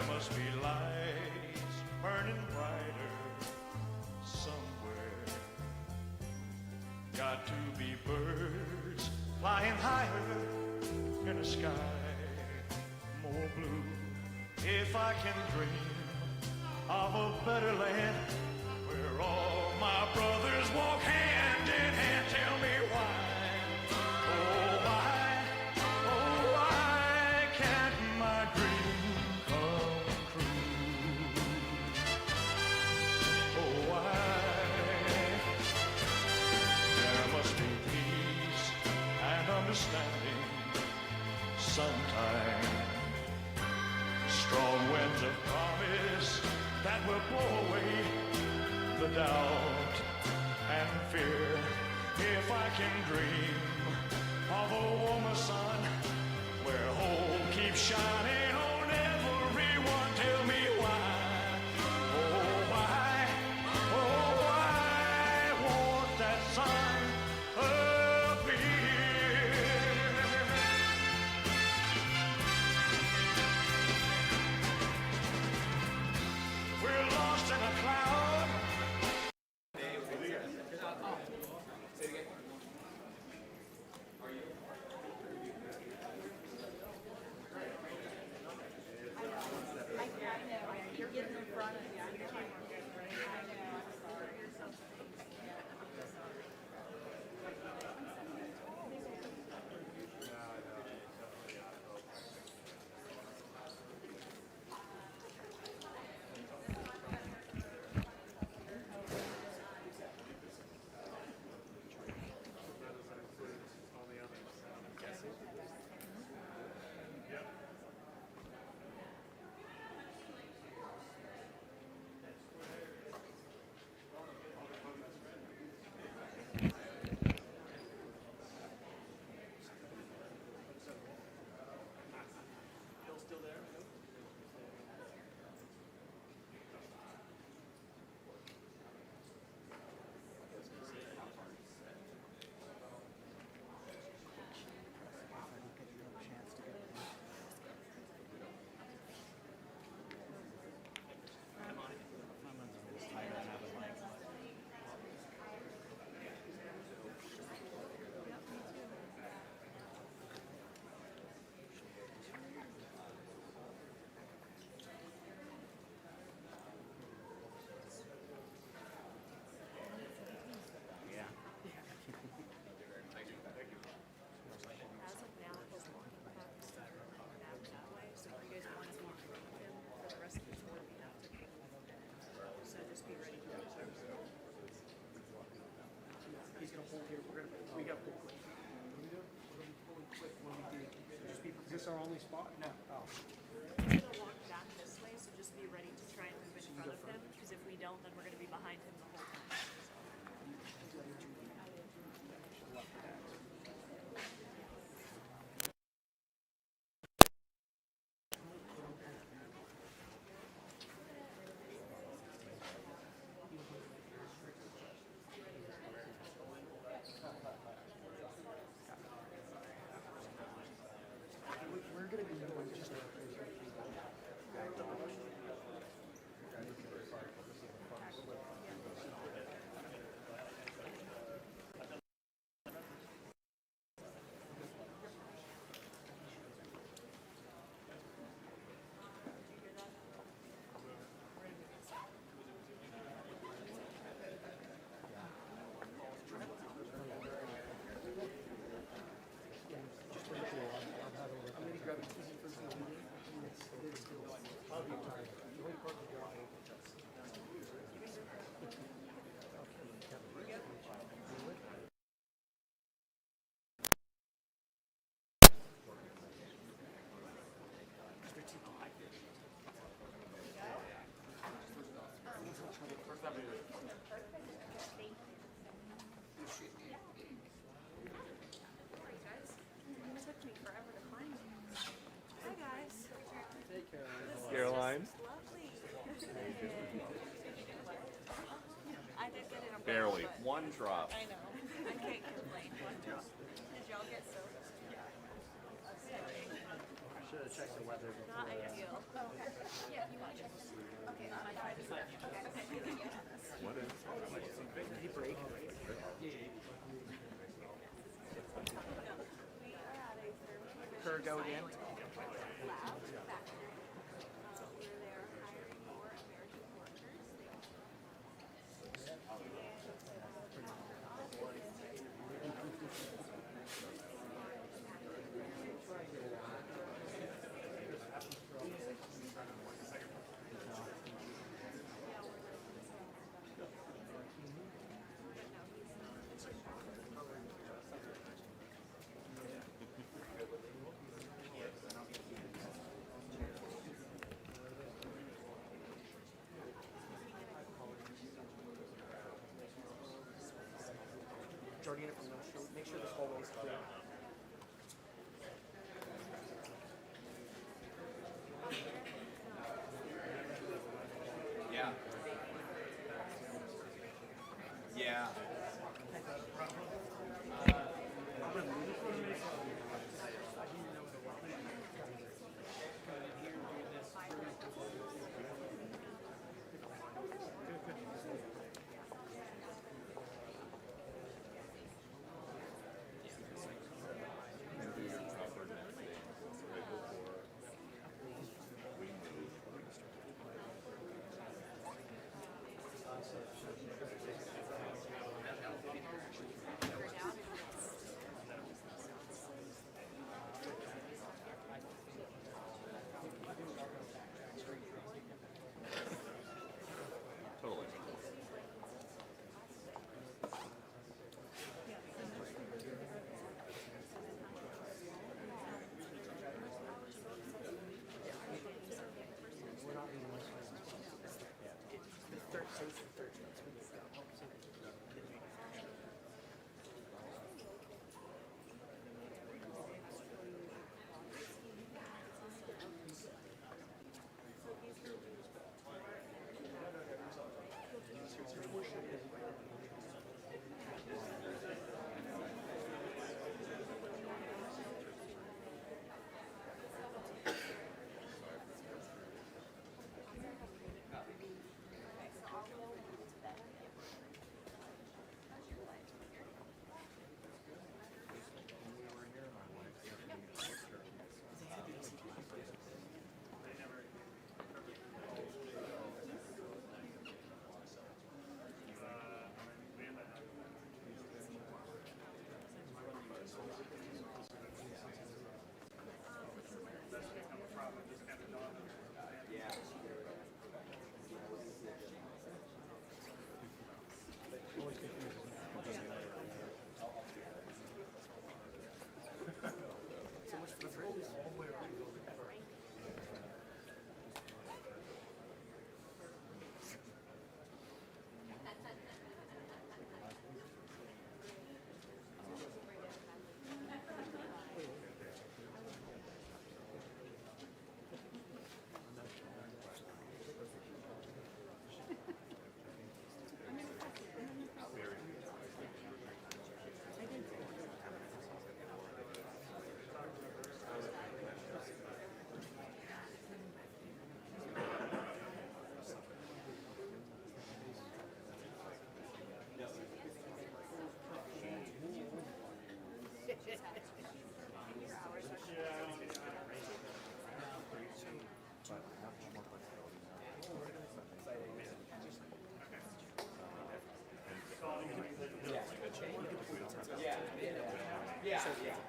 must be lights burning brighter somewhere. Got to be birds flying higher in a sky more blue. If I can dream of a better land where all my brothers walk hand in hand, tell me why, oh why can't my dream come true? Oh why? There must be peace and understanding sometime. Strong winds of promise that will blow away the doubt and fear. If I can dream of a warmer sun where hope keeps shining on everyone, tell me why, oh why won't that sun appear? We're lost in a cloud. Is this our only spot? No. Oh. We're gonna walk back this way, so just be ready to try and move in front of him, because if we don't, then we're gonna be behind him the whole time. We're going to be doing just Caroline? Lovely. I did get it on Barely. but One drop. I know. I can't complain. One drop. Did y'all get soda? should have checked the weather Not before. ideal. Okay. Yeah, you want to check this? Okay, I'm fine. Okay. What is? Did he break? Her go again? Lab factory. Where they're hiring more American workers. Jordana from North Shore. Make sure this hallway's clear. Yeah. Yeah.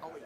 Oh, wait,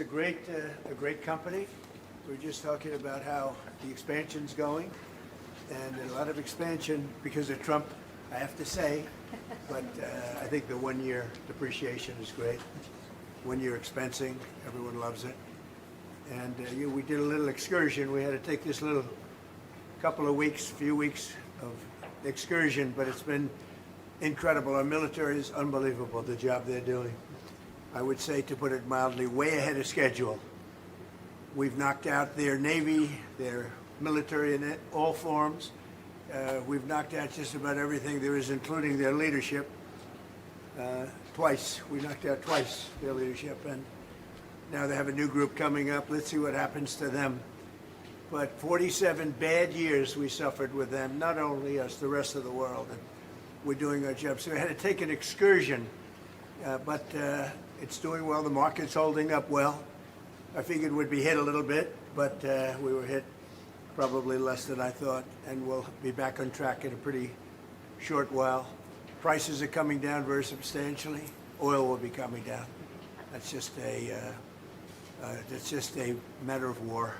a great company. We're just talking about how the expansion's going, and a lot of expansion because of Trump, I have to say. But I think the 1 year depreciation is great. 1 year expensing, everyone loves it. And we did a little excursion. We had to take this little few weeks of excursion, but it's been incredible. Our military is unbelievable, the job they're doing. I would say, to put it mildly, way ahead of schedule. We've knocked out their Navy, their military in all forms. We've knocked out just about everything there is, including their leadership. Twice. We knocked out twice their leadership, and now they have a new group coming up. Let's see what happens to them. But 47 bad years we suffered with them, not only us, the rest of the world. And we're doing our job. So we had to take an excursion, but it's doing well. The market's holding up well. I figured we'd be hit a little bit, but we were hit probably less than I thought, and we'll be back on track in a pretty short while. Prices are coming down very substantially. Oil will be coming down. That's just a matter of war.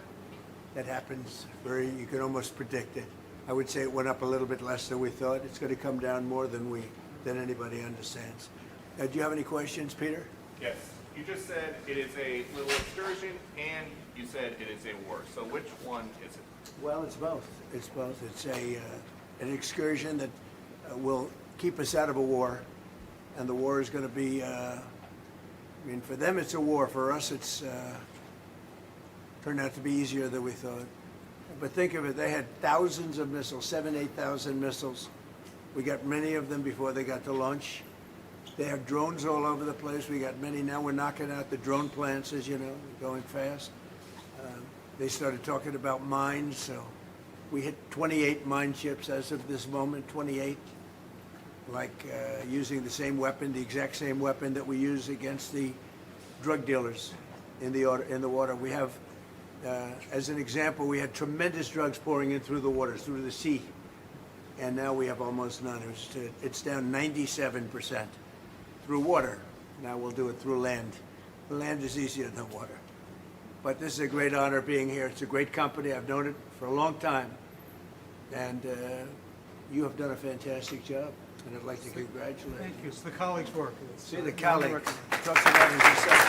That happens you can almost predict it. I would say it went up a little bit less than we thought. It's going to come down more than anybody understands. Do you have any questions, Peter? Yes. You just said it is a little excursion, and you said it is a war. So which one is it? Well, it's both. It's both. It's an excursion that will keep us out of a war, and the war is going to be. For them it's a war. For us, it's turned out to be easier than we thought. But think of it, they had thousands of missiles, 7,000, 8,000 missiles. We got many of them before they got to launch. They have drones all over the place. We got many. Now we're knocking out the drone plants, as you know, going fast. They started talking about mines, so we hit 28 mine ships as of this moment, 28. Using the same weapon, the exact same weapon that we use against the drug dealers in the water. We have, as an example, we had tremendous drugs pouring in through the waters, through the sea, and now we have almost none. It's down 97% through water. Now we'll do it through land. The land is easier than water. But this is a great honor being here. It's a great company. I've known it for a long time, and you have done a fantastic job. And I'd like to congratulate you. Thank you. It's the colleagues' work. See the colleagues. Talks about it yourself.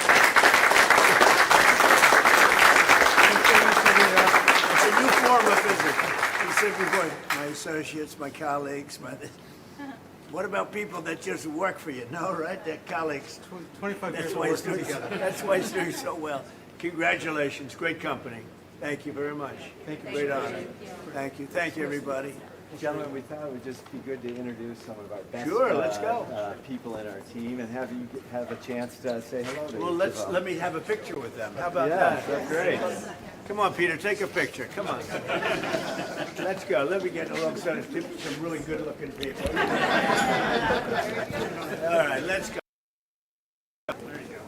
It's a new form of physics. You said before, my associates, my colleagues, what about people that just work for you? No, right? They're colleagues. 25 years That's of why it's working doing together. That's why it's doing so well. Congratulations. Great company. Thank you very much. Thank you. Great honor. Thank you. Thank you, everybody. Gentlemen, we thought it would just be good to introduce some of our best Sure, let's go. people in our team and have you have a chance to say hello to Well, each of them. let me have a picture with them. How about Yeah, that? that's great. Come on, Peter, take a picture. Come on. Let's go. Let me get alongside of some really good-looking people. All right, let's go. There you go.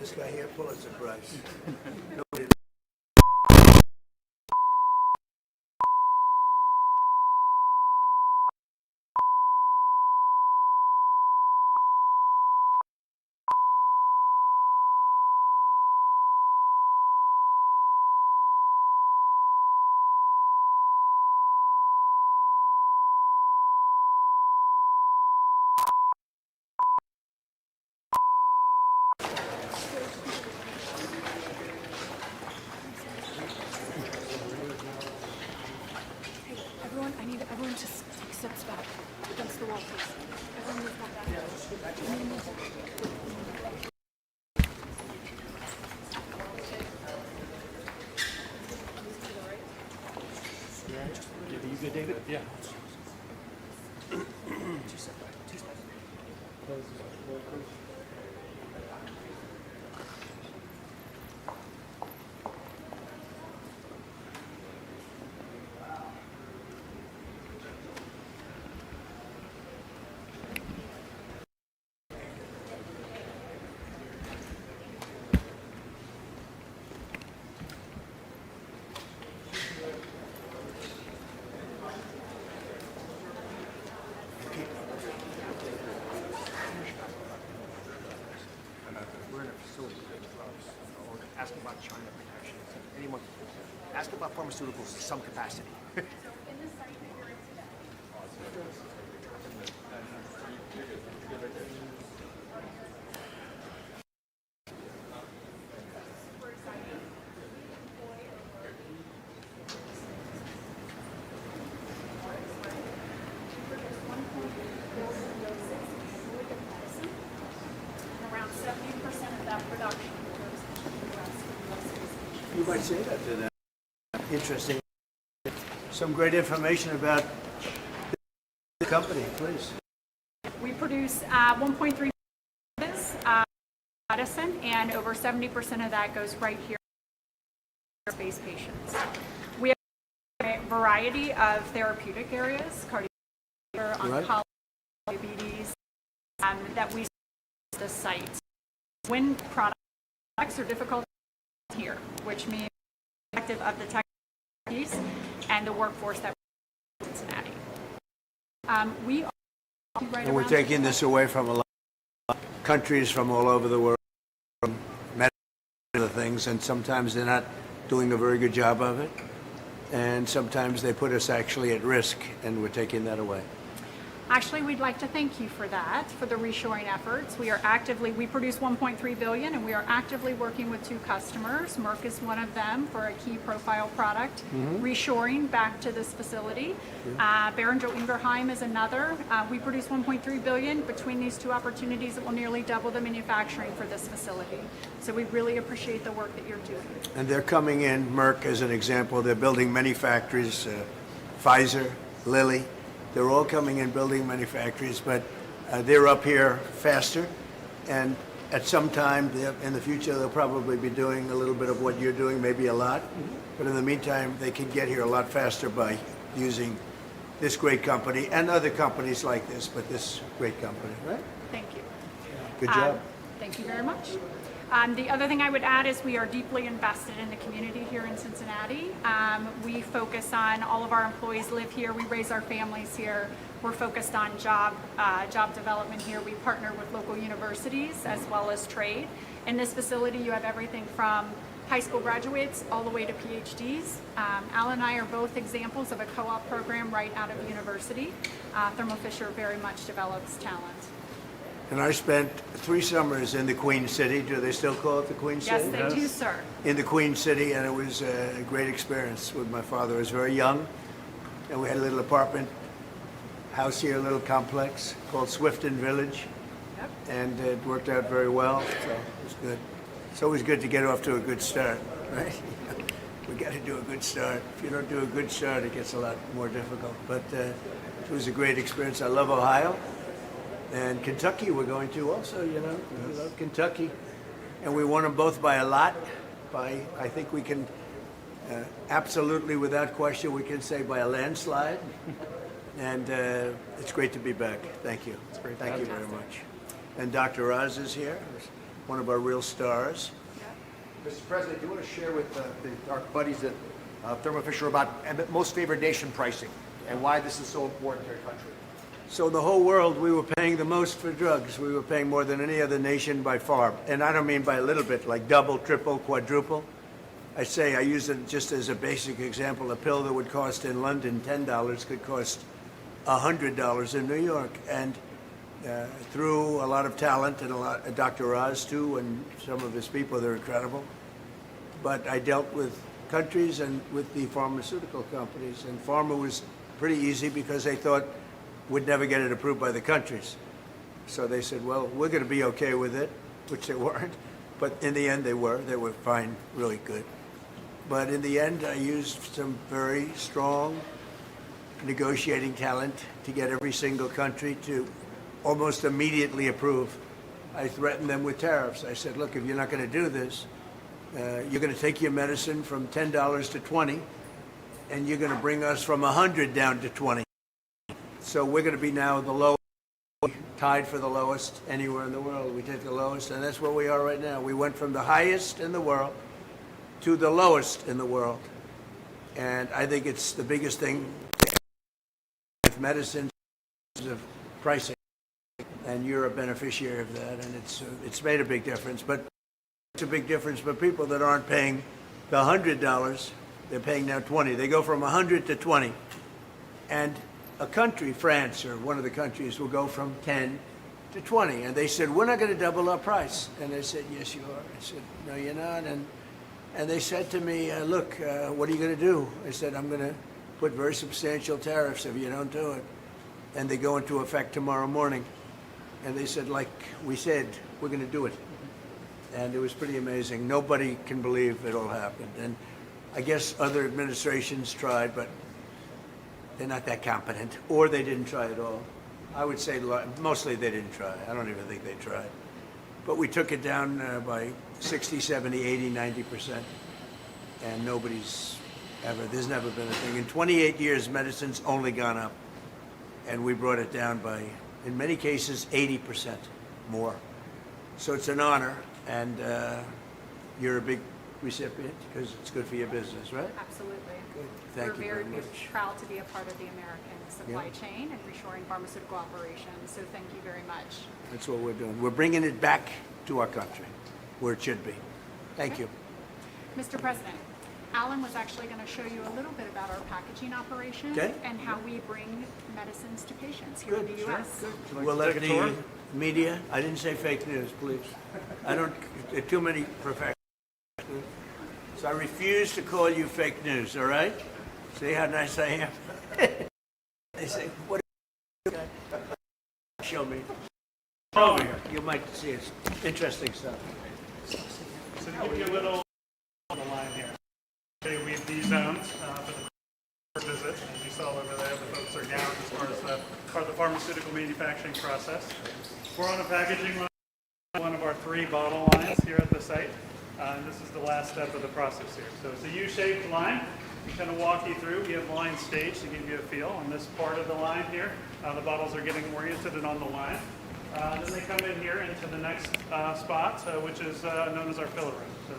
This guy here, Pulitzer Prize. Nobody. Everyone, I need everyone to take steps back against the wall, please. Everyone move back. You good, David? Yeah. anyone, ask about pharmaceuticals to some capacity. Around 70% of that production goes to the US. You might say that to them. Interesting. Some great information about the company, please. We produce 1.3 medicine, and over 70% of that goes right here for space patients. We have a variety of therapeutic areas, cardiovascular, oncology, diabetes, that we at the site. When products are difficult here, which means effective of the tech piece and the workforce that we have in Cincinnati. We are right And we're around taking this away from a lot of countries from all over the world, from medicine and other things, and sometimes they're not doing a very good job of it. And sometimes they put us actually at risk, and we're taking that away. Actually, we'd like to thank you for that, for the reshoring efforts. We produce 1.3 billion, and we are actively working with 2 customers. Merck is one of them for a key profile product, reshoring back to this facility. Boehringer Ingelheim is another. We produce 1.3 billion. Between these 2 opportunities, it will nearly double the manufacturing for this facility. So we really appreciate the work that you're doing. And they're coming in, Merck as an example, they're building many factories, Pfizer, Lilly. They're all coming in building many factories, but they're up here faster. And at some time in the future, they'll probably be doing a little bit of what you're doing, maybe a lot. But in the meantime, they can get here a lot faster by using this great company and other companies like this, but this great company, right? Thank you. Good job. Thank you very much. The other thing I would add is we are deeply invested in the community here in Cincinnati. We focus on all of our employees live here. We raise our families here. We're focused on job development here. We partner with local universities as well as trade. In this facility, you have everything from high school graduates all the way to PhDs. Al and I are both examples of a co-op program right out of university. Thermo Fisher very much develops talent. And I spent 3 summers in the Queen City. Do they still call it the Queen City? Yes, they do, sir. In the Queen City, and it was a great experience with my father. I was very young, and we had a little apartment house here, a little complex called Swifton Village, Yep. and it worked out very well, so it was good. It's always good to get off to a good start, right? We got to do a good start. If you don't do a good start, it gets a lot more difficult. But it was a great experience. I love Ohio. And Kentucky we're going to also, you know. We love Kentucky. And we won them both by a lot. I think we can, absolutely without question, we can say by a landslide. And it's great to be back. Thank you. It's great. Thank you very much. And Dr. Oz is here, one of our real stars. Mr. President, do you want to share with our buddies at Thermo Fisher about most favored nation pricing and why this is so important to our country? So in the whole world, we were paying the most for drugs. We were paying more than any other nation by far. And I don't mean by a little bit, like double, triple, quadruple. I use it just as a basic example. A pill that would cost in London $10 could cost $100 in New York. And through a lot of talent and Dr. Oz too, and some of his people, they're incredible. But I dealt with countries and with the pharmaceutical companies. And pharma was pretty easy because they thought would never get it approved by the countries. So they said, well, we're going to be okay with it, which they weren't. But in the end, they were. They were fine, really good. But in the end, I used some very strong negotiating talent to get every single country to almost immediately approve. I threatened them with tariffs. I said, look, if you're not going to do this, you're going to take your medicine from $10 to $20, and you're going to bring us from 100 down to 20. So we're going to be now the lowest, tied for the lowest anywhere in the world. We take the lowest, and that's where we are right now. We went from the highest in the world to the lowest in the world. And I think it's the biggest thing with medicine of pricing. And you're a beneficiary of that, and it's made a big difference. But it's a big difference for people that aren't paying the $100, they're paying now 20. They go from 100 to 20. And a country, France or one of the countries, will go from 10 to 20. And they said, we're not going to double our price. And I said, yes, you are. I said, no, you're not. And they said to me, look, what are you going to do? I said, I'm going to put very substantial tariffs if you don't do it. And they go into effect tomorrow morning. And they said, like we said, we're going to do it. And it was pretty amazing. Nobody can believe it all happened. And I guess other administrations tried, but they're not that competent, or they didn't try at all. I would say mostly they didn't try. I don't even think they tried. But we took it down by 60, 70, 80, 90%. And nobody's ever, there's never been a thing. In 28 years, medicine's only gone up. And we brought it down by, in many cases, 80% more. So it's an honor, and you're a big recipient because it's good for your business, right? Absolutely. Thank you very We're much. proud to be a part of the American supply chain and reshoring pharmaceutical operations. So thank you very much. That's what we're doing. We're bringing it back to our country, where it should be. Thank you. Mr. President, Alan was actually going to show you a little bit about our packaging operation Okay. and how we bring medicines to patients here in the U.S. We'll let the media, I didn't say fake news, please. I don't, there are too many professionals. So I refuse to call you fake news, all right? See how nice I am? They say, what are you doing? Show me. Over here. You might see it's interesting stuff. So to give you a little on the line here. Okay, we have these zones for the visit. As you saw over there, the folks are gowned as far as part of the pharmaceutical manufacturing process. We're on a packaging line, one of our 3 bottle lines here at the site. And this is the last step of the process here. So it's a U-shaped line. We kind of walk you through. We have line stage to give you a feel. On this part of the line here, the bottles are getting oriented and on the line. Then they come in here into the next spot, which is known as our filler room. So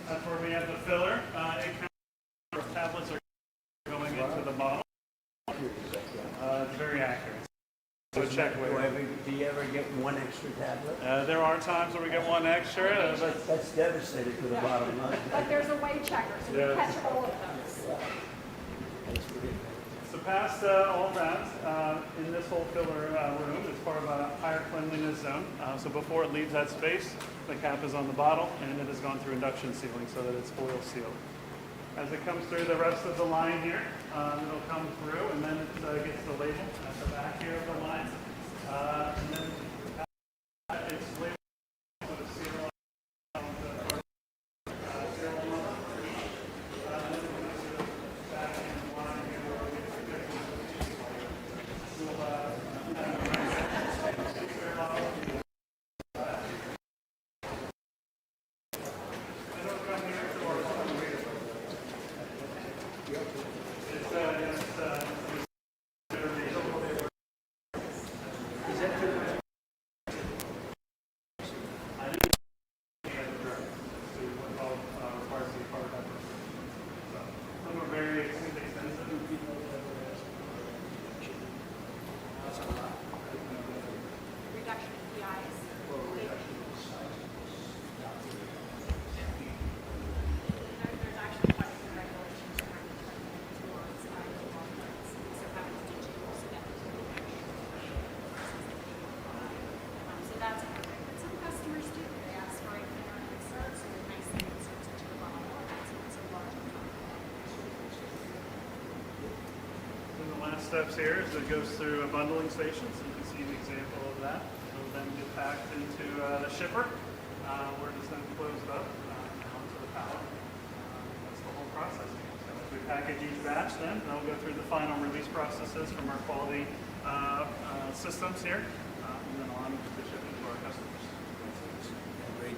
that's where we have the filler. Tablets are going into the bottle. It's very accurate. So check with Do you ever get one extra tablet? There are times where we get one extra, but That's devastating to the bottom line. But there's a way checker, so we catch all of those. so past all that, in this whole filler room, it's part of a higher cleanliness zone. So before it leaves that space, the cap is on the bottle, and it has gone through induction sealing so that it's foil sealed. As it comes through the rest of the line here, it'll come through, and then it gets the label at the back here of the line. And then it's labeled with a serial number. Serial number. And then it goes to the back end of the line here where we get the Reduction in PIs. There's actually quite a few regulations around towards so having to do so that so that's important. But some customers do. They ask for a cleaner insert, so they're nicely inserts into the bottle. That's a large amount. And the last steps here is it goes through a bundling station, so you can see an example of that. It'll then get packed into the shipper, where it is then closed up onto the pallet. That's the whole process. So as we package each batch, then they'll go through the final release processes from our quality systems here, and then on to ship it to our customers. Great,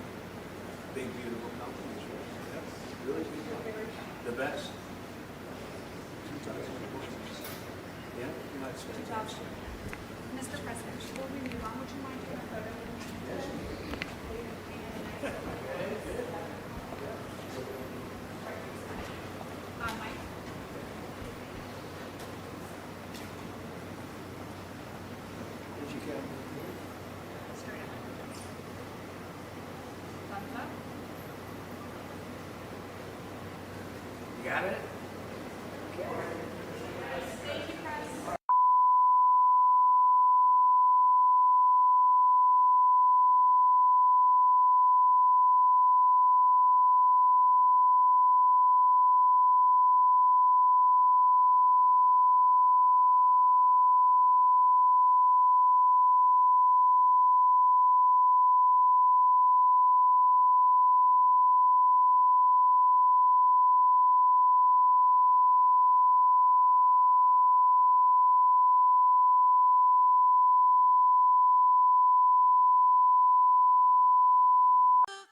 big, beautiful companies. Really good. The best. 2000. Yeah, that's fantastic. Mr. President, before we move on, would you mind taking a photo with me? Mike? Did you get Straight up. Thumbs up. Got it?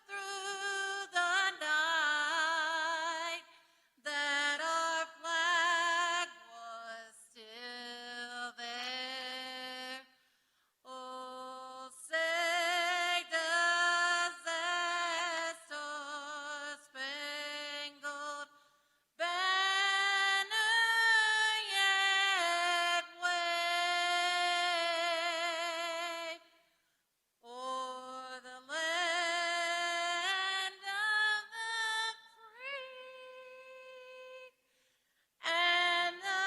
Through the night that our flag was still there. Oh, say does that star-spangled banner yet wave o'er the land of the free and the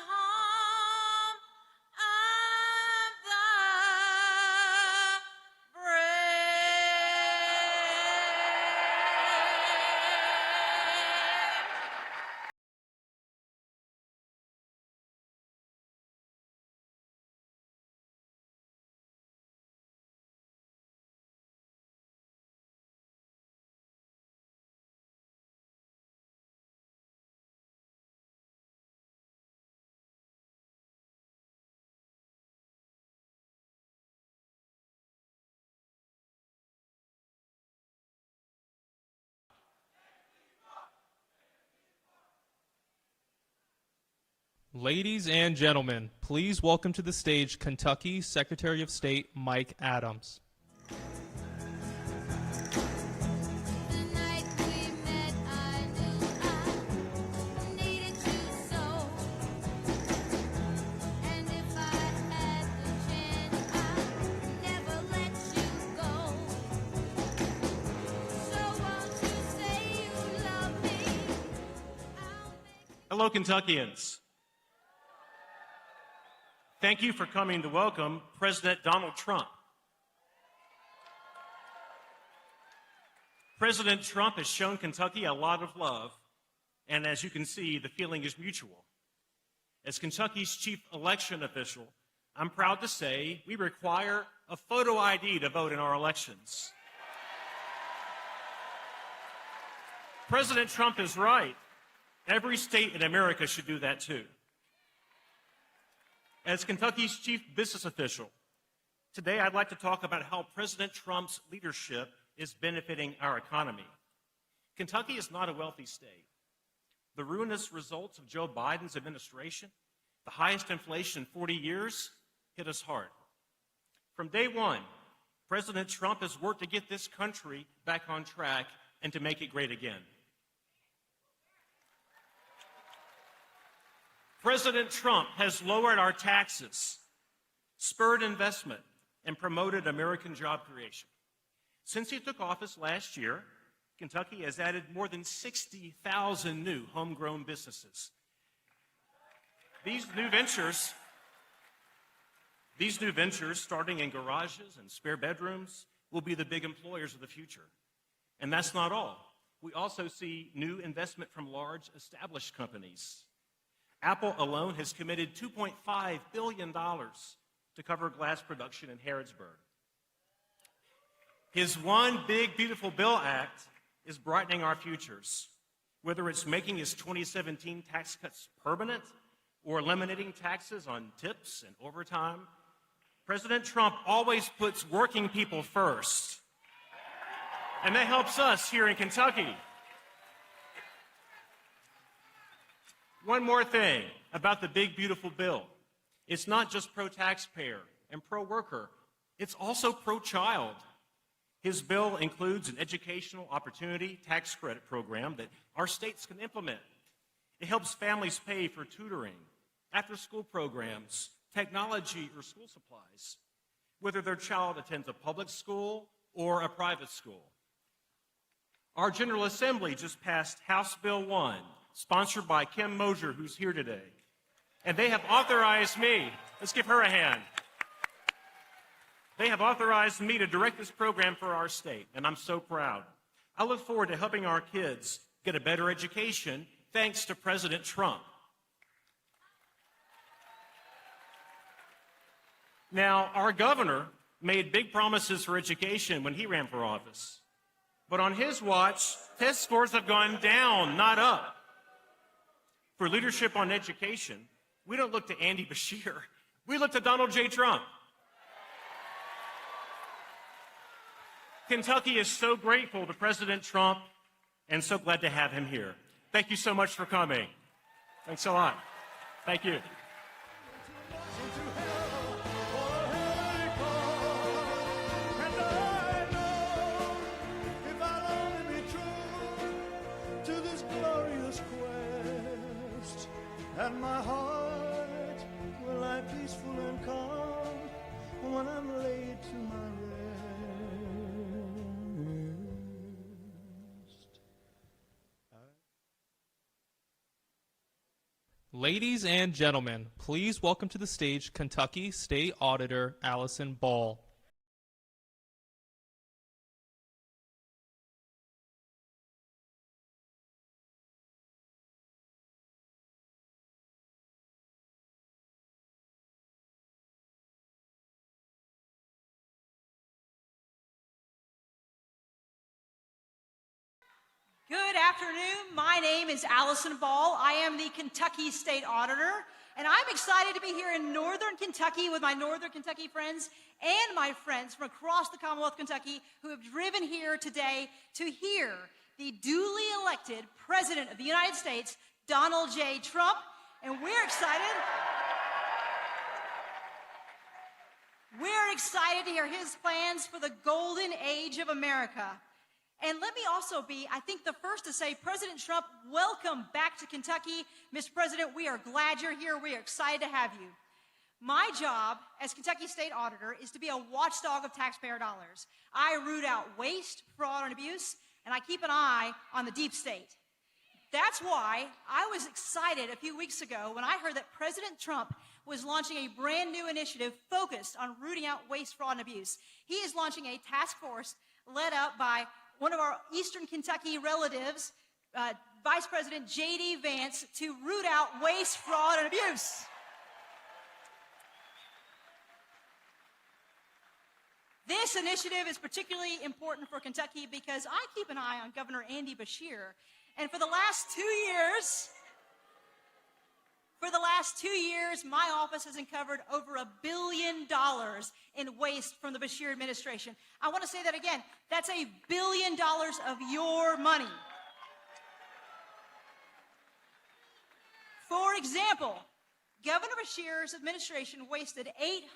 home of the brave. Ladies and gentlemen, please welcome to the stage Kentucky Secretary of State Mike Adams. The night we met, I knew I needed you so. And if I had the chance, I'd never let you go. So won't you say you love me? Hello, Kentuckians. Thank you for coming to welcome President Donald Trump. President Trump has shown Kentucky a lot of love, and as you can see, the feeling is mutual. As Kentucky's chief election official, I'm proud to say we require a photo ID to vote in our elections. President Trump is right. Every state in America should do that too. As Kentucky's chief business official, today I'd like to talk about how President Trump's leadership is benefiting our economy. Kentucky is not a wealthy state. The ruinous results of Joe Biden's administration, the highest inflation in 40 years, hit us hard. From day one, President Trump has worked to get this country back on track and to make it great again. President Trump has lowered our taxes, spurred investment, and promoted American job creation. Since he took office last year, Kentucky has added more than 60,000 new homegrown businesses. These new ventures, starting in garages and spare bedrooms, will be the big employers of the future. And that's not all. We also see new investment from large established companies. Apple alone has committed $2.5 billion to cover glass production in Harrodsburg. His One Big Beautiful Bill Act is brightening our futures, whether it's making his 2017 tax cuts permanent or eliminating taxes on tips and overtime. President Trump always puts working people first, and that helps us here in Kentucky. One more thing about the big, beautiful bill. It's not just pro-taxpayer and pro-worker. It's also pro-child. His bill includes an educational opportunity tax credit program that our states can implement. It helps families pay for tutoring, after-school programs, technology, or school supplies, whether their child attends a public school or a private school. Our General Assembly just passed House Bill 1, sponsored by Kim Mosier, who's here today. And they have authorized me, let's give her a hand. They have authorized me to direct this program for our state, and I'm so proud. I look forward to helping our kids get a better education thanks to President Trump. Now, our governor made big promises for education when he ran for office. But on his watch, test scores have gone down, not up. For leadership on education, we don't look to Andy Beshear. We look to Donald J. Trump. Kentucky is so grateful to President Trump and so glad to have him here. Thank you so much for coming. Thanks a lot. Thank you. And my heart will lie peaceful and calm when I'm laid to my rest. Ladies and gentlemen, please welcome to the stage Kentucky State Auditor Allison Ball. Good afternoon. My name is Allison Ball. I am the Kentucky State Auditor, and I'm excited to be here in Northern Kentucky with my Northern Kentucky friends and my friends from across the Commonwealth of Kentucky who have driven here today to hear the duly elected President of the United States, Donald J. Trump, and we're excited. We're excited to hear his plans for the golden age of America. And let me also be, I think, the first to say, President Trump, welcome back to Kentucky. Mr. President, we are glad you're here. We are excited to have you. My job as Kentucky State Auditor is to be a watchdog of taxpayer dollars. I root out waste, fraud, and abuse, and I keep an eye on the deep state. That's why I was excited a few weeks ago when I heard that President Trump was launching a brand new initiative focused on rooting out waste, fraud, and abuse. He is launching a task force led up by one of our Eastern Kentucky relatives, Vice President J.D. Vance, to root out waste, fraud, and abuse. This initiative is particularly important for Kentucky because I keep an eye on Governor Andy Beshear, and for the last 2 years, my office has uncovered over $1 billion in waste from the Beshear administration. I want to say that again. That's $1 billion of your money. For example, Governor Beshear's administration wasted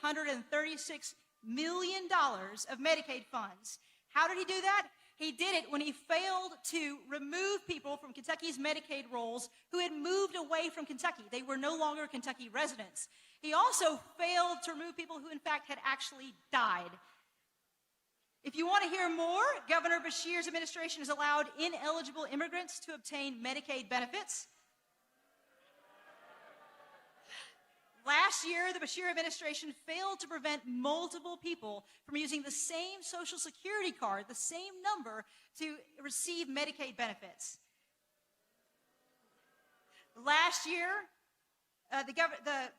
$836 million of Medicaid funds. How did he do that? He did it when he failed to remove people from Kentucky's Medicaid rolls who had moved away from Kentucky. They were no longer Kentucky residents. He also failed to remove people who, in fact, had actually died. If you want to hear more, Governor Beshear's administration has allowed ineligible immigrants to obtain Medicaid benefits. Last year, the Beshear administration failed to prevent multiple people from using the same Social Security card, the same number, to receive Medicaid benefits. Last year, the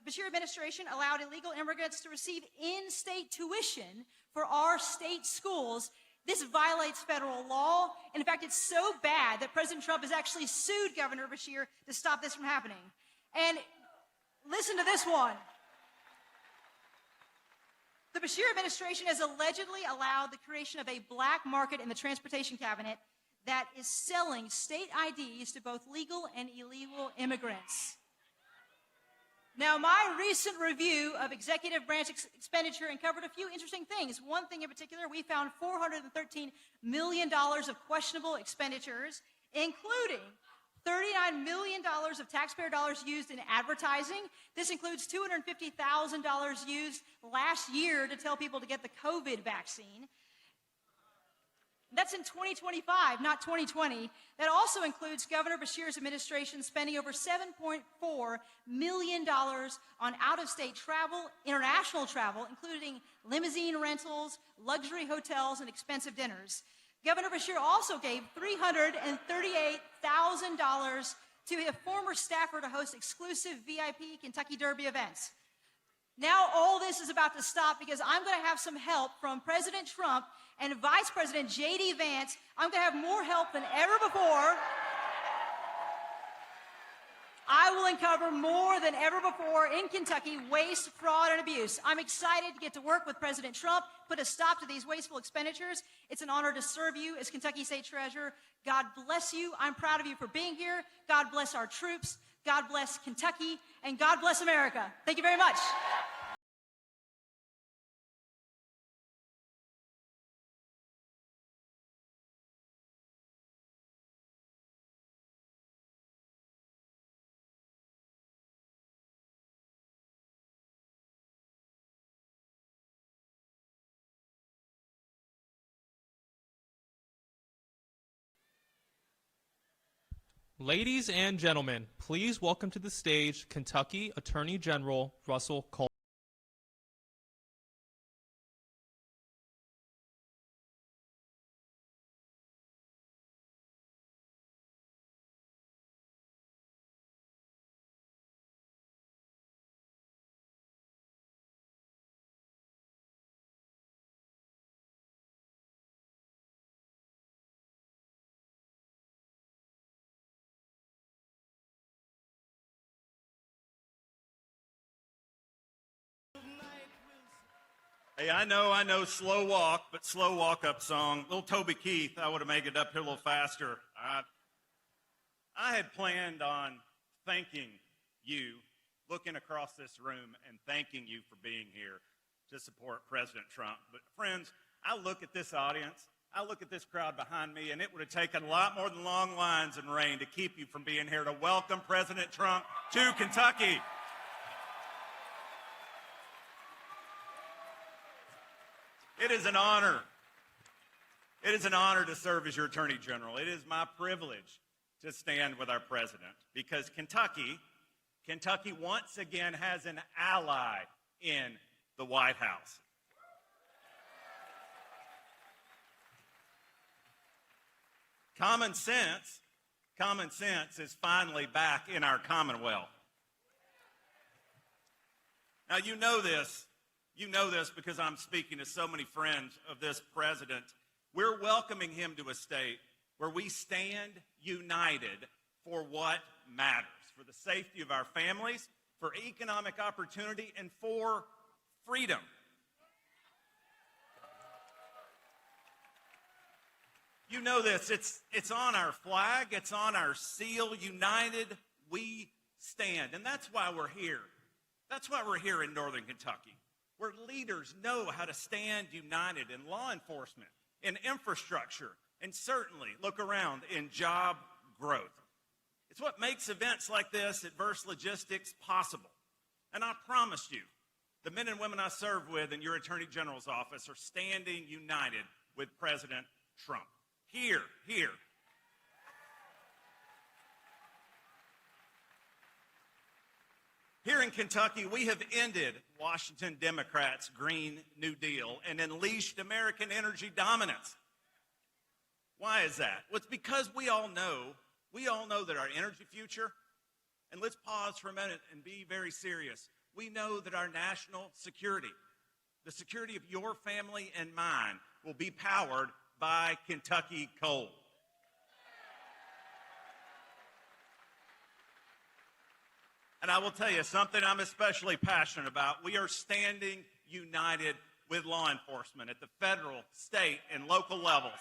Beshear administration allowed illegal immigrants to receive in-state tuition for our state schools. This violates federal law. And in fact, it's so bad that President Trump has actually sued Governor Beshear to stop this from happening. And listen to this one. The Beshear administration has allegedly allowed the creation of a black market in the transportation cabinet that is selling state IDs to both legal and illegal immigrants. Now, my recent review of executive branch expenditure uncovered a few interesting things. One thing in particular, we found $413 million of questionable expenditures, including $39 million of taxpayer dollars used in advertising. This includes $250,000 used last year to tell people to get the COVID vaccine. That's in 2025, not 2020. That also includes Governor Beshear's administration spending over $7.4 million on out-of-state travel, international travel, including limousine rentals, luxury hotels, and expensive dinners. Governor Beshear also gave $338,000 to a former staffer to host exclusive VIP Kentucky Derby events. Now all this is about to stop because I'm going to have some help from President Trump and Vice President J.D. Vance. I'm going to have more help than ever before. I will uncover more than ever before in Kentucky waste, fraud, and abuse. I'm excited to get to work with President Trump, put a stop to these wasteful expenditures. It's an honor to serve you as Kentucky State Treasurer. God bless you. I'm proud of you for being here. God bless our troops. God bless Kentucky. And God bless America. Thank you very much. Ladies and gentlemen, please welcome to the stage Kentucky Attorney General Russell Cole. Hey, I know, slow walk, but slow walk up song. Little Toby Keith, I would have made it up here a little faster. I had planned on thanking you, looking across this room and thanking you for being here to support President Trump. But friends, I look at this audience, I look at this crowd behind me, and it would have taken a lot more than long lines and rain to keep you from being here to welcome President Trump to Kentucky. It is an honor. It is an honor to serve as your Attorney General. It is my privilege to stand with our president because Kentucky once again has an ally in the White House. Common sense is finally back in our Commonwealth. Now, you know this because I'm speaking to so many friends of this president. We're welcoming him to a state where we stand united for what matters, for the safety of our families, for economic opportunity, and for freedom. You know this, it's on our flag, it's on our seal, united we stand. And that's why we're here. That's why we're here in Northern Kentucky, where leaders know how to stand united in law enforcement, in infrastructure, and certainly, look around, in job growth. It's what makes events like this at Verse Logistics possible. And I promise you, the men and women I serve with in your Attorney General's office are standing united with President Trump. Here. Here in Kentucky, we have ended Washington Democrats' Green New Deal and unleashed American energy dominance. Why is that? Well, it's because we all know that our energy future, and let's pause for a minute and be very serious. We know that our national security, the security of your family and mine, will be powered by Kentucky coal. And I will tell you something I'm especially passionate about. We are standing united with law enforcement at the federal, state, and local levels.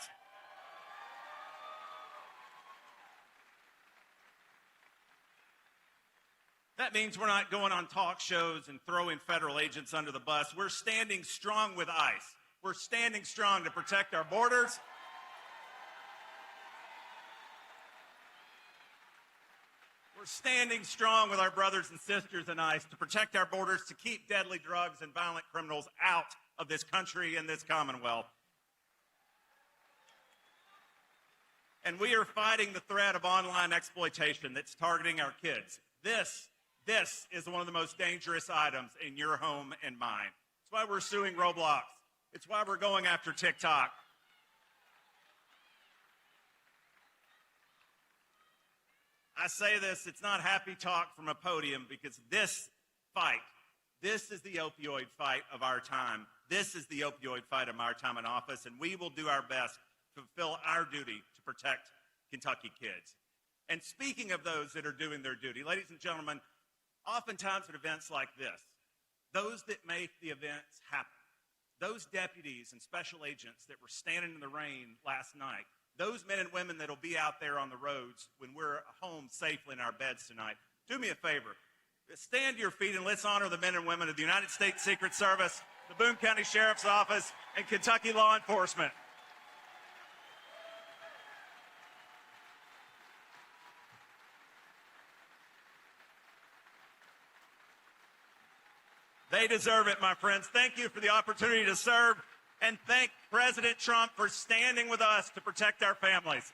That means we're not going on talk shows and throwing federal agents under the bus. We're standing strong with ICE. We're standing strong to protect our borders. We're standing strong with our brothers and sisters in ICE to protect our borders, to keep deadly drugs and violent criminals out of this country and this Commonwealth. And we are fighting the threat of online exploitation that's targeting our kids. This is one of the most dangerous items in your home and mine. It's why we're suing Roblox. It's why we're going after TikTok. I say this, it's not happy talk from a podium, because this fight, this is the opioid fight of our time. This is the opioid fight of our time in office, and we will do our best to fulfill our duty to protect Kentucky kids. And speaking of those that are doing their duty, ladies and gentlemen, oftentimes at events like this, those that make the events happen, those deputies and special agents that were standing in the rain last night, those men and women that will be out there on the roads when we're home safely in our beds tonight, do me a favor. Stand to your feet and let's honor the men and women of the United States Secret Service, the Boone County Sheriff's Office, and Kentucky law enforcement. They deserve it, my friends. Thank you for the opportunity to serve, and thank President Trump for standing with us to protect our families.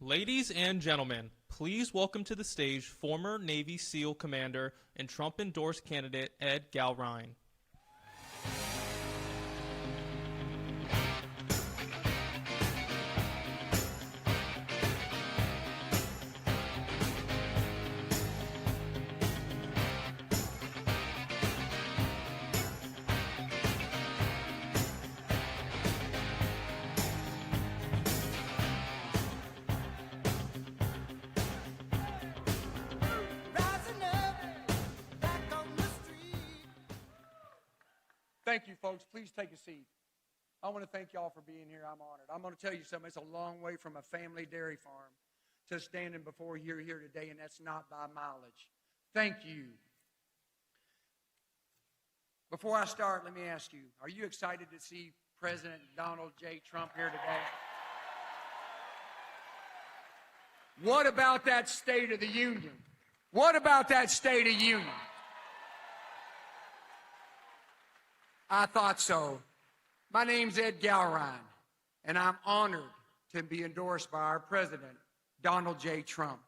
Ladies and gentlemen, please welcome to the stage former Navy SEAL commander and Trump-endorsed candidate Ed Galrine. Thank you, folks. Please take a seat. I want to thank y'all for being here. I'm honored. I'm going to tell you something. It's a long way from a family dairy farm to standing before you here today, and that's not by mileage. Thank you. Before I start, let me ask you, are you excited to see President Donald J. Trump here today? What about that State of the Union? What about that State of Union? I thought so. My name's Ed Galrine, and I'm honored to be endorsed by our president, Donald J. Trump,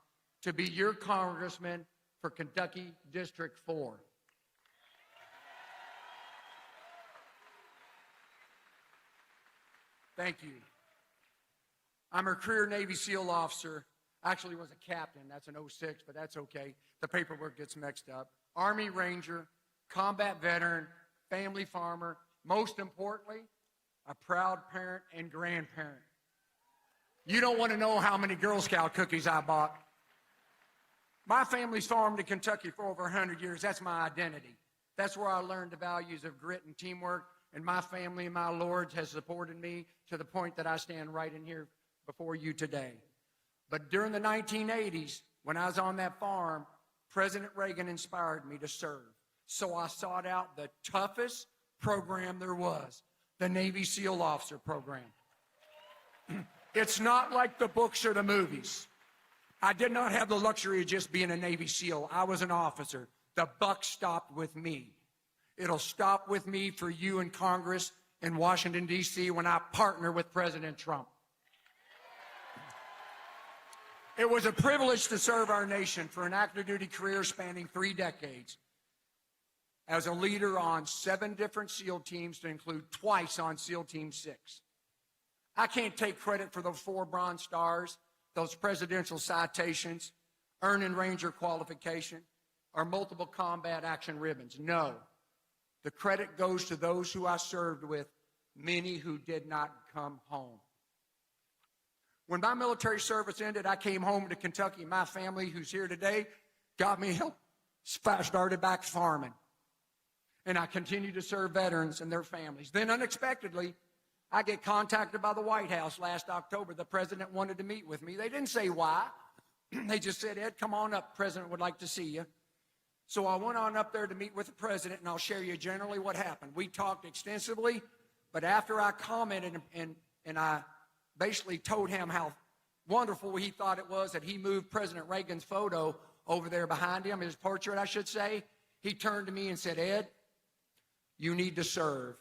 to be your congressman for Kentucky District 4. Thank you. I'm a career Navy SEAL officer. Actually was a captain. That's an 06, but that's okay. The paperwork gets mixed up. Army Ranger, combat veteran, family farmer, most importantly, a proud parent and grandparent. You don't want to know how many Girl Scout cookies I bought. My family's farmed in Kentucky for over 100 years. That's my identity. That's where I learned the values of grit and teamwork, and my family and my lords has supported me to the point that I stand right in here before you today. But during the 1980s, when I was on that farm, President Reagan inspired me to serve. So I sought out the toughest program there was, the Navy SEAL Officer Program. It's not like the books or the movies. I did not have the luxury of just being a Navy SEAL. I was an officer. The buck stopped with me. It'll stop with me for you in Congress in Washington, D.C. when I partner with President Trump. It was a privilege to serve our nation for an active duty career spanning 3 decades. As a leader on 7 different SEAL teams, to include twice on SEAL Team 6. I can't take credit for those 4 Bronze Stars, those presidential citations, earning Ranger qualification, or multiple combat action ribbons. No. The credit goes to those who I served with, many who did not come home. When my military service ended, I came home to Kentucky. My family, who's here today, got me help started back farming. And I continue to serve veterans and their families. Then unexpectedly, I get contacted by the White House last October. The president wanted to meet with me. They didn't say why. They just said, Ed, come on up. The president would like to see you. So I went on up there to meet with the president, and I'll share you generally what happened. We talked extensively, but after I commented and I basically told him how wonderful he thought it was that he moved President Reagan's photo over there behind him, his portrait, I should say, he turned to me and said, Ed, you need to serve.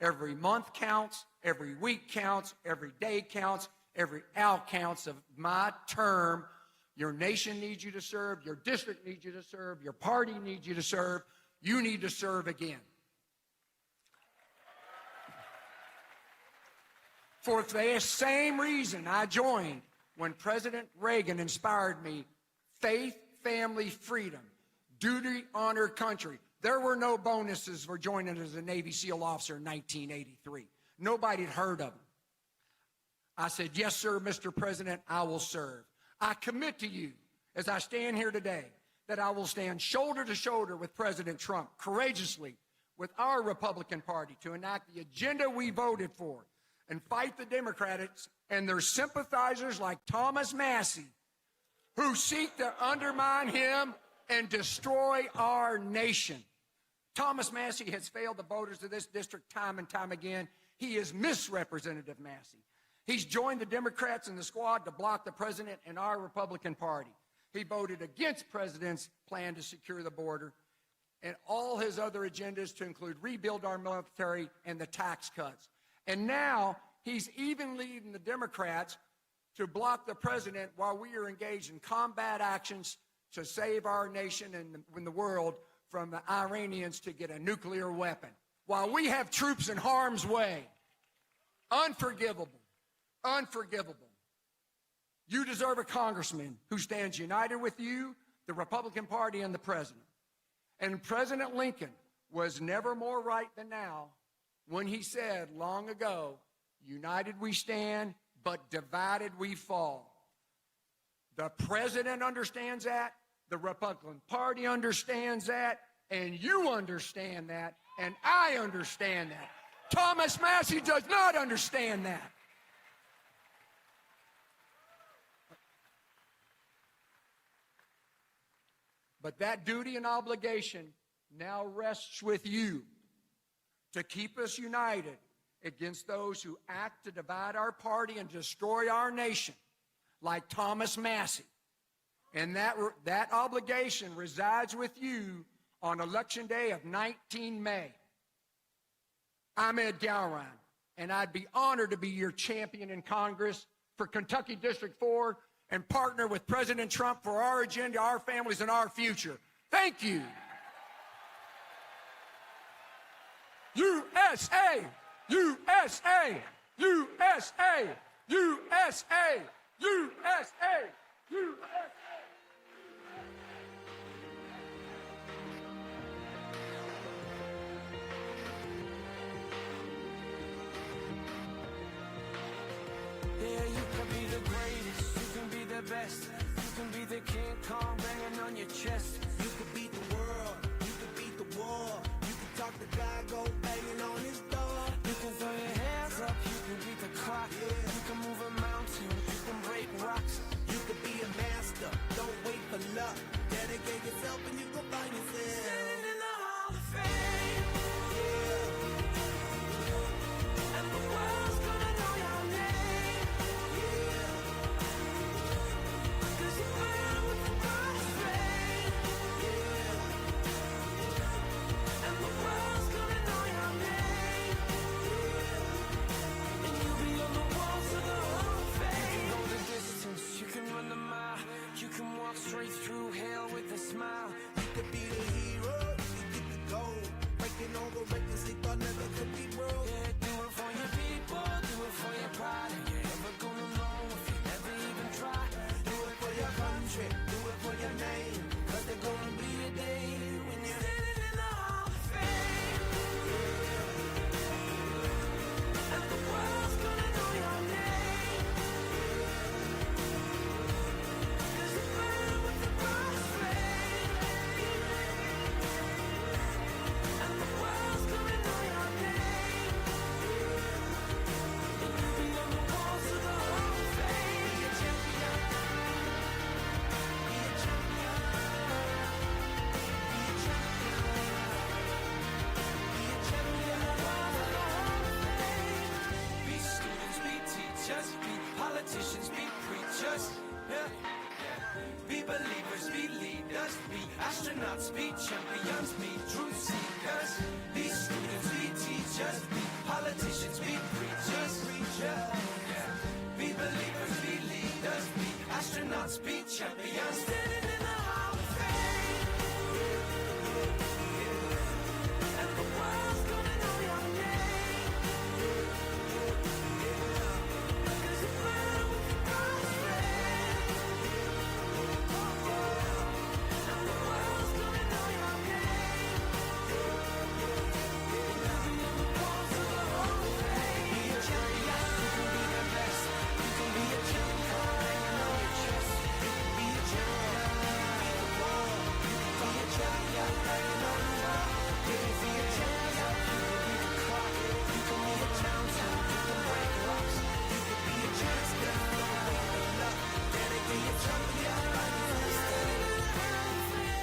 Every month counts, every week counts, every day counts, every hour counts of my term. Your nation needs you to serve, your district needs you to serve, your party needs you to serve. You need to serve again. For the same reason I joined when President Reagan inspired me, faith, family, freedom, duty, honor, country. There were no bonuses for joining as a Navy SEAL officer in 1983. Nobody had heard of them. I said, yes, sir, Mr. President, I will serve. I commit to you, as I stand here today, that I will stand shoulder to shoulder with President Trump, courageously, with our Republican Party, to enact the agenda we voted for and fight the Democrats and their sympathizers like Thomas Massey, who seek to undermine him and destroy our nation. Thomas Massey has failed the voters of this district time and time again. He is Misrepresentative Massey. He's joined the Democrats in the squad to block the president and our Republican Party. He voted against President's plan to secure the border and all his other agendas to include rebuild our military and the tax cuts. And now he's even leading the Democrats to block the president while we are engaged in combat actions to save our nation and the world from the Iranians to get a nuclear weapon. While we have troops in harm's way. Unforgivable. Unforgivable. You deserve a congressman who stands united with you, the Republican Party, and the president. And President Lincoln was never more right than now when he said long ago, united we stand, but divided we fall. The president understands that, the Republican Party understands that, and you understand that, and I understand that. Thomas Massey does not understand that. But that duty and obligation now rests with you to keep us united against those who act to divide our party and destroy our nation, like Thomas Massey. And that obligation resides with you on Election Day of 19 May. I'm Ed Gowron, and I'd be honored to be your champion in Congress for Kentucky District 4 and partner with President Trump for our agenda, our families, and our future. Thank you. USA! USA! USA! USA! USA! USA! Yeah, you can be the greatest, you can be the best, you can be the King Kong banging on your chest. You can beat the world, you can beat the war, you can talk the guy, go banging on his door. You can throw your hands up, you can beat the clock, you can move a mountain, you can break rocks. You can be a master, don't wait for luck, dedicate yourself and you can find yourself. Standing in the Hall of Fame, and the world's gonna know your name. Cause you burn with the brightest flame. And the world's gonna know Astronauts be champions, be truth seekers, be students, be teachers, be politicians, be preachers, yeah. Be believers, be leaders, be astronauts, be champions, standing in the Hall of Fame. And the world's gonna know your name. 'Cause you burn with your God's flame. And the world's gonna know your name. Living on the walls of the Hall of Fame. Be a champion, you can be the best. You can be a champion, hanging on your chest. You can be a champion, be the wall. You can be a champion, hanging on the wall. You can be a champion, you can be the clock. You can be a champion, you can break rocks. You can be a champion, with the luck. Can it be a champion, standing in the Hall of Fame?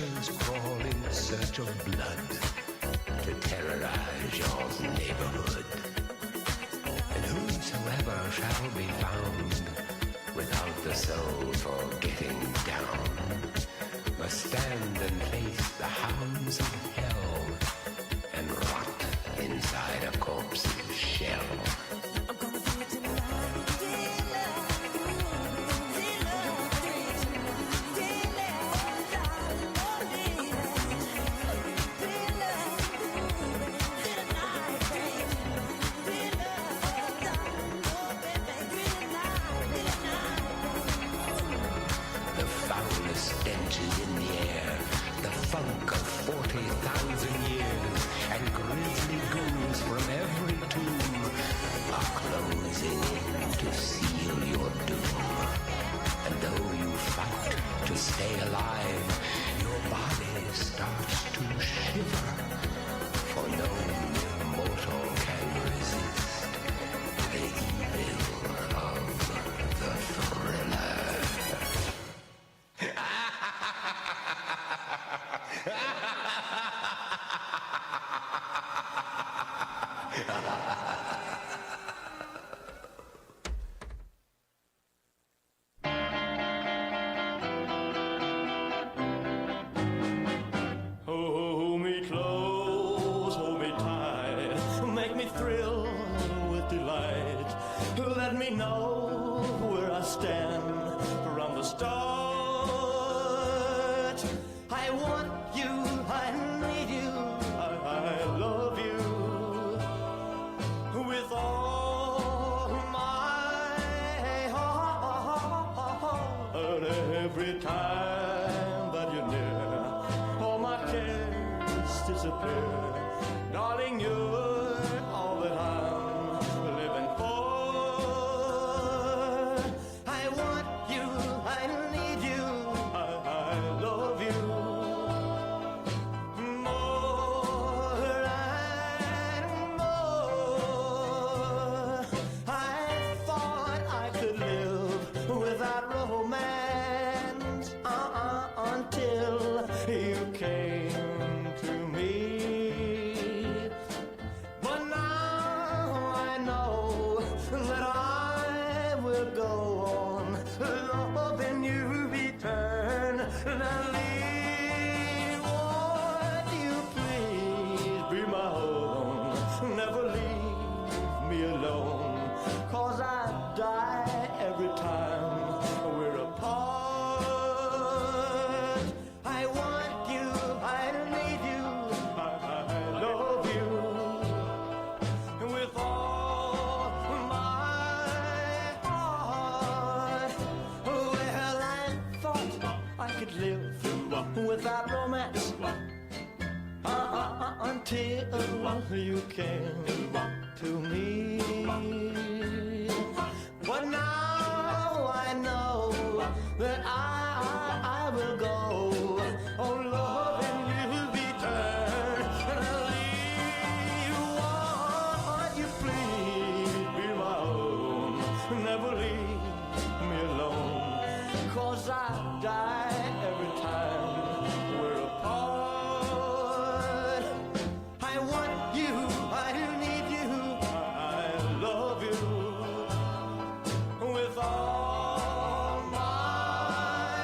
monsters crawl in search of blood to terrorize your neighborhood. And whosoever shall be found without the soul for getting down must stand and face the hounds of hell and rot inside a corpse's shell. The foulest stench is in the air, the funk of 40,000 years, and grisly ghouls from every tomb are closing in to seal your doom. And though you fight to stay alive, your body starts to shiver, for no mortal can resist the evil of the thriller. Hold me close, hold me tight, make me thrill with delight. Let me know where I stand from the start. I want you, I need you, I love you with all my heart. Every time that you're near, all my cares disappear. Darling, you're all that I'm living for. I want you, I need you, I love you more and more. I thought I could live without romance until you came to me. But now I know that I will go on loving you eternally. Won't you please be my own? Never leave me alone, 'cause I die every time we're apart. I want you, I need you, I love you with all my heart. Well, I thought I could live without romance until you came to me. But now I know that I will go on loving you eternally. Won't you please be my own? Never leave me alone, 'cause I die every time we're apart. I want you, I need you, I love you with all my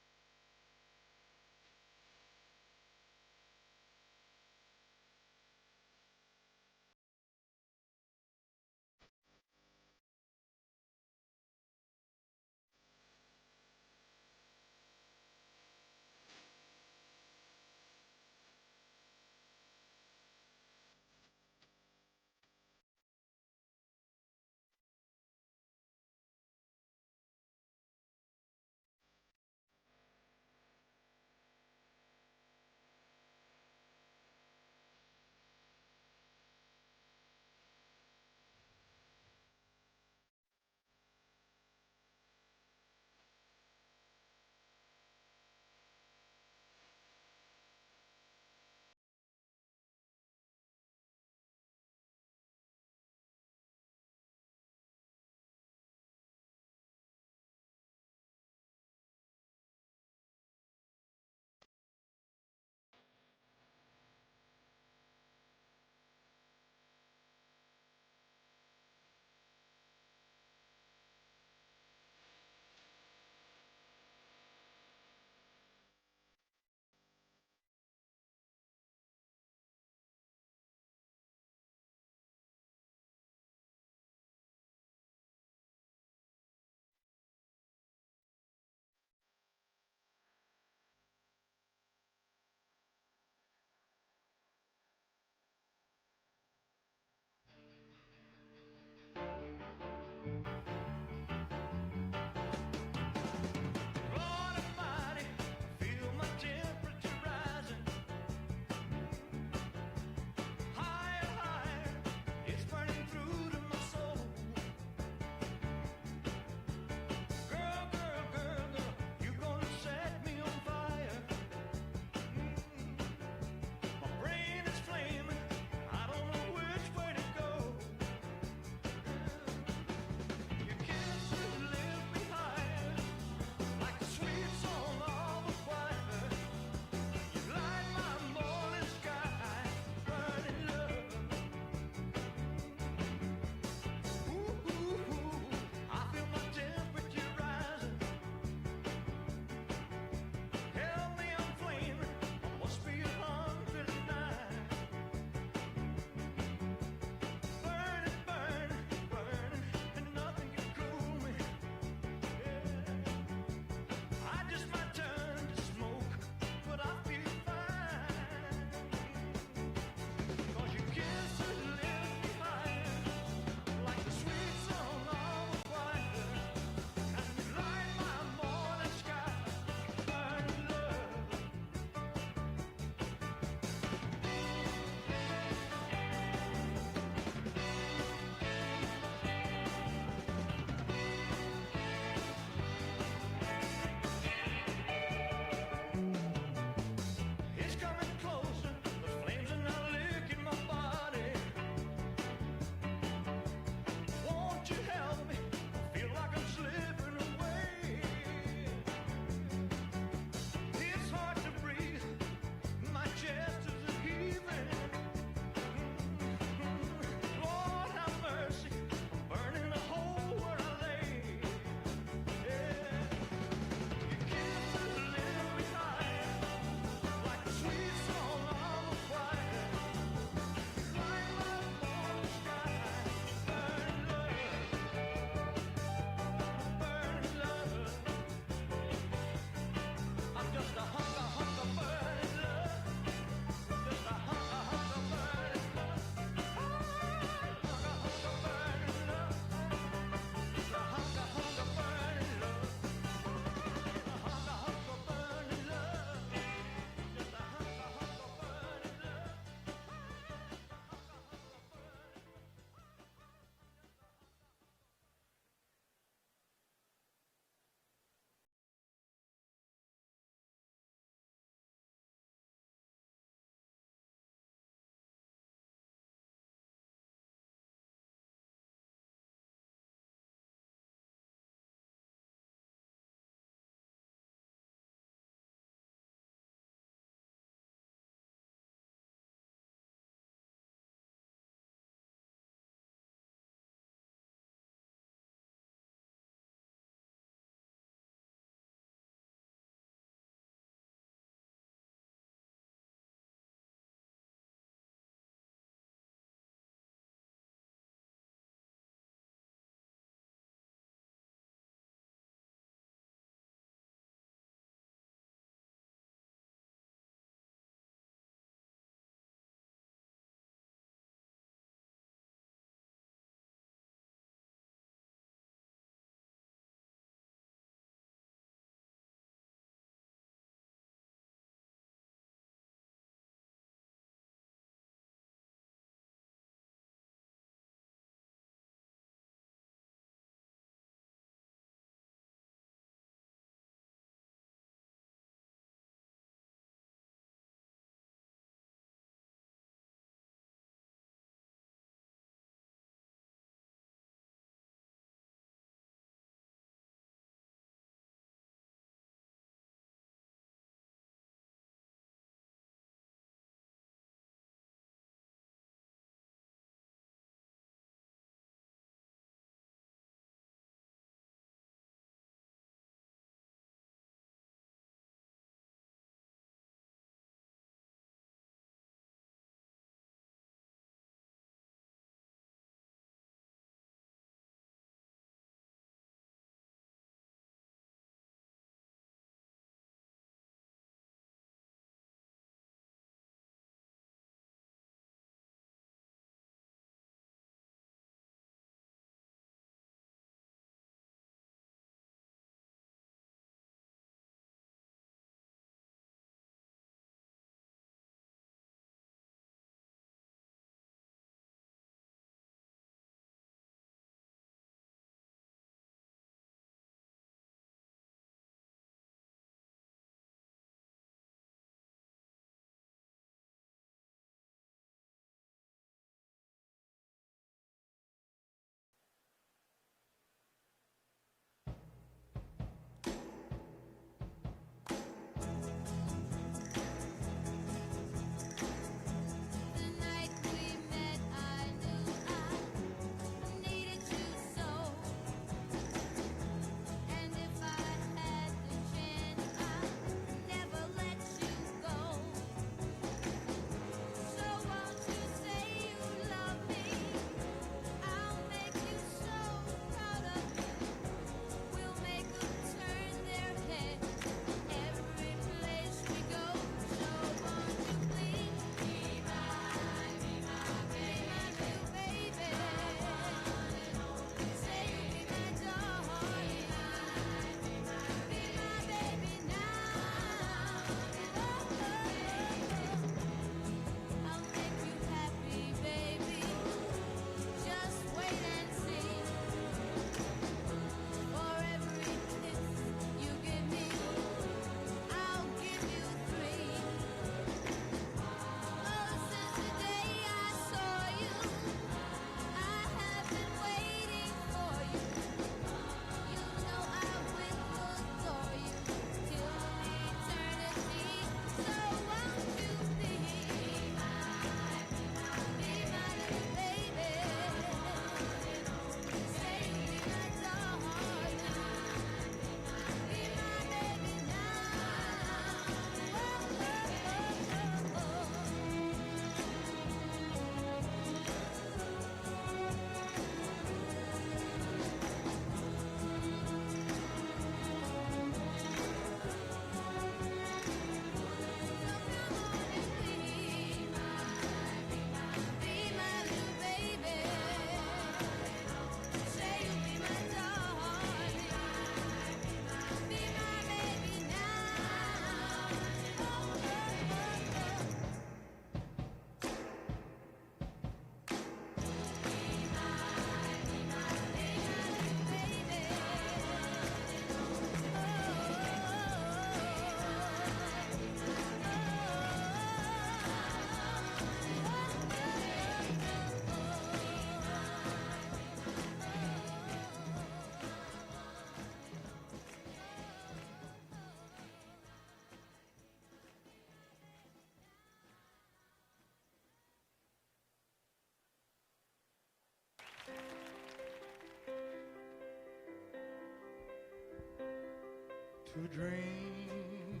to dream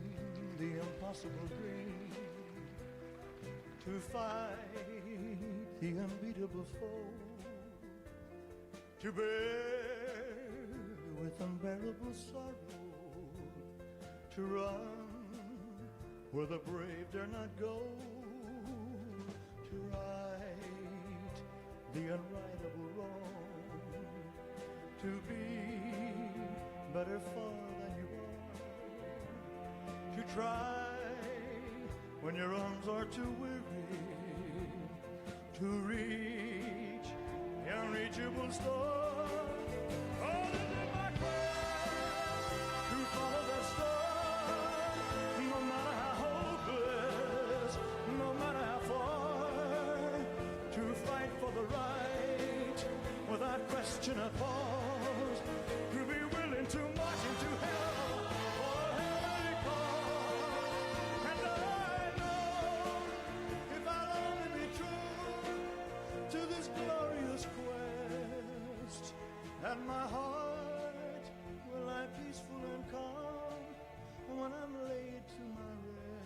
the impossible dream, to fight the unbeatable foe, to bear with unbearable sorrow, to run where the brave dare not go, to right the unrightable wrong, to be better far than you are, to try when your arms are too weary, to reach the unreachable star. Oh, this is my quest to follow that star, no matter how hopeless, no matter how far, to fight for the right without question or pause, to be willing to march into hell for a heavenly cause. And I know if I'll only be true to this glorious quest, that my heart will lie peaceful and calm when I'm laid to my rest.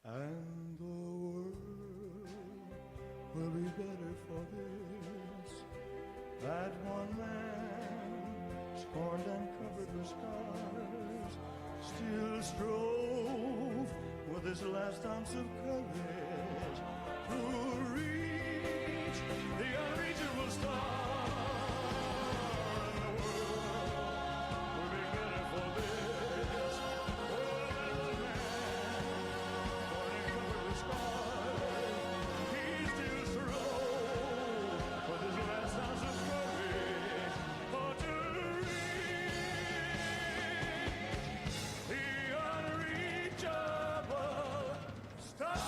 And the world will be better for this, that one man, scorned and covered with scars, still strove with his last ounce of courage to reach the unreachable star. And the world will be better for this. Oh, that one man, born and covered with scars, he still strove with his last ounce of courage to reach the unreachable star.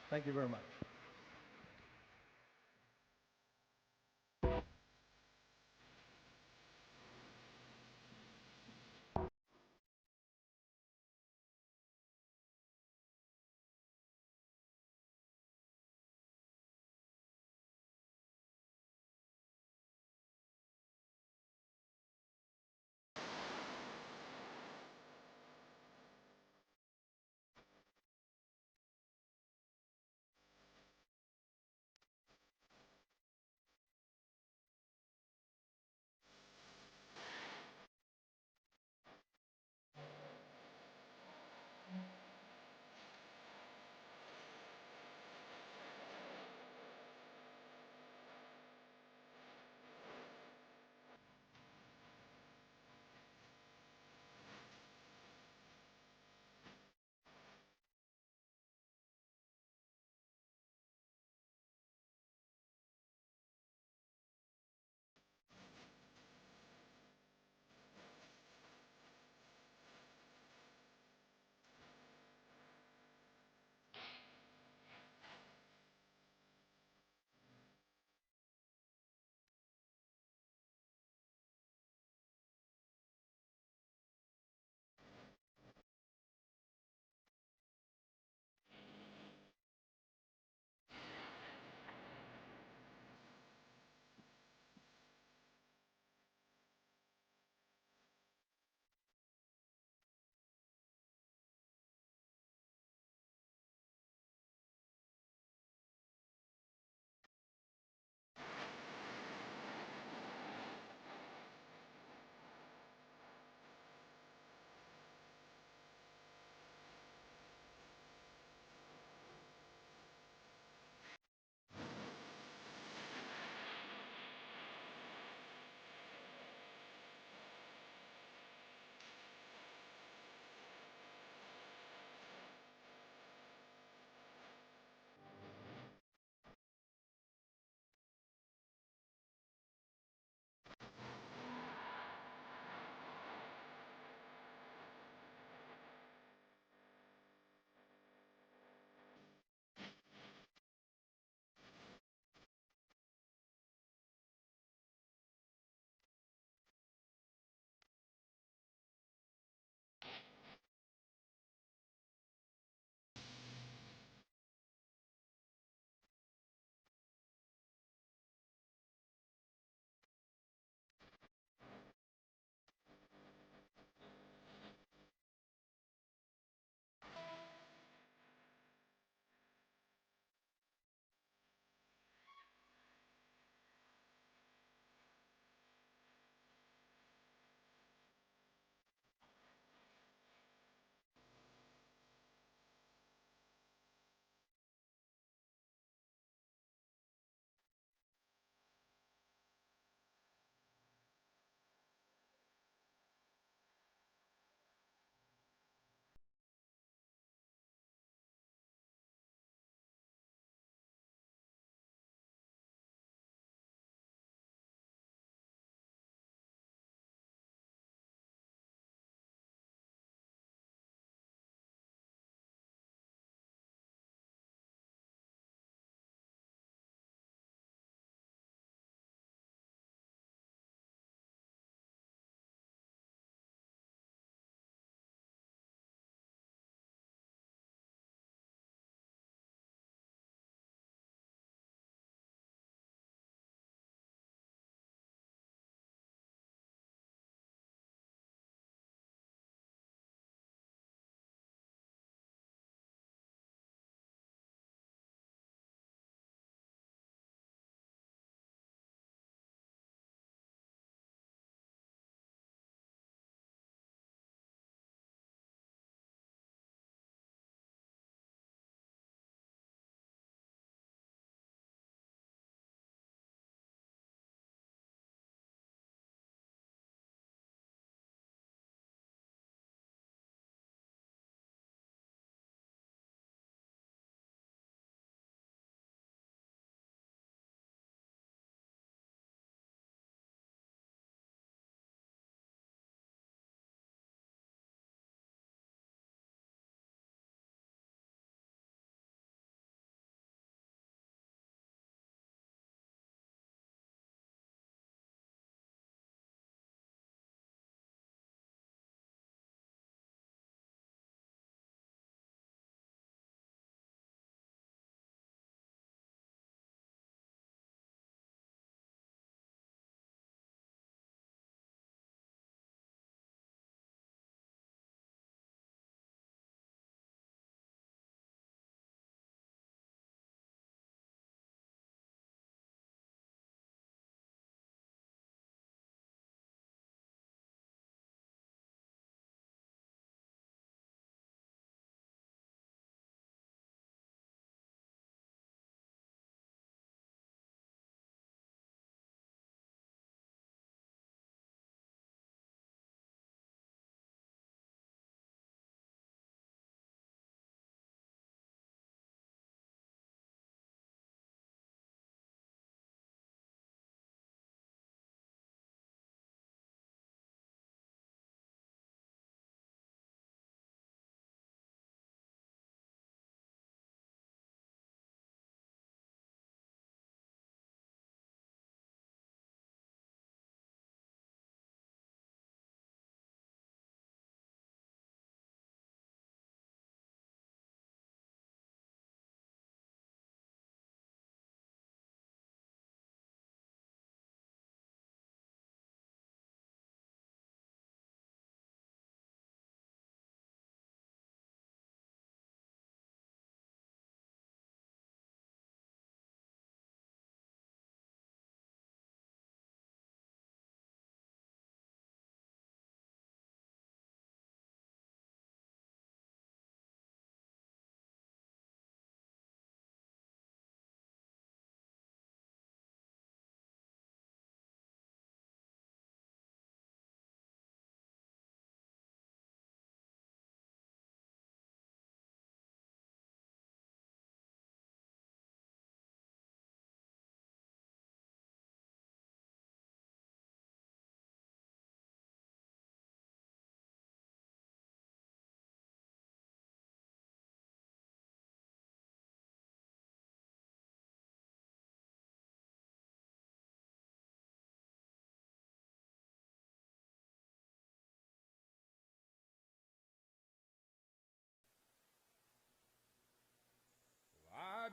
Thank you very much.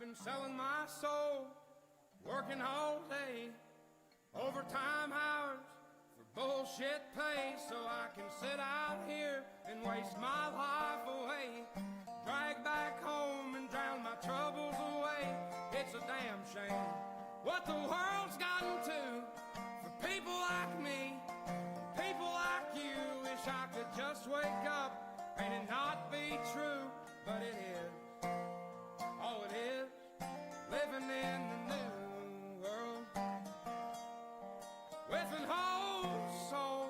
been selling my soul, working all day, overtime hours for bullshit pay, so I can sit out here and waste my life away, drag back home and drown my troubles away. It's a damn shame what the world's gotten to for people like me, people like you. Wish I could just wake up and it not be true, but it is. Oh, it is living in the new world with an whole soul.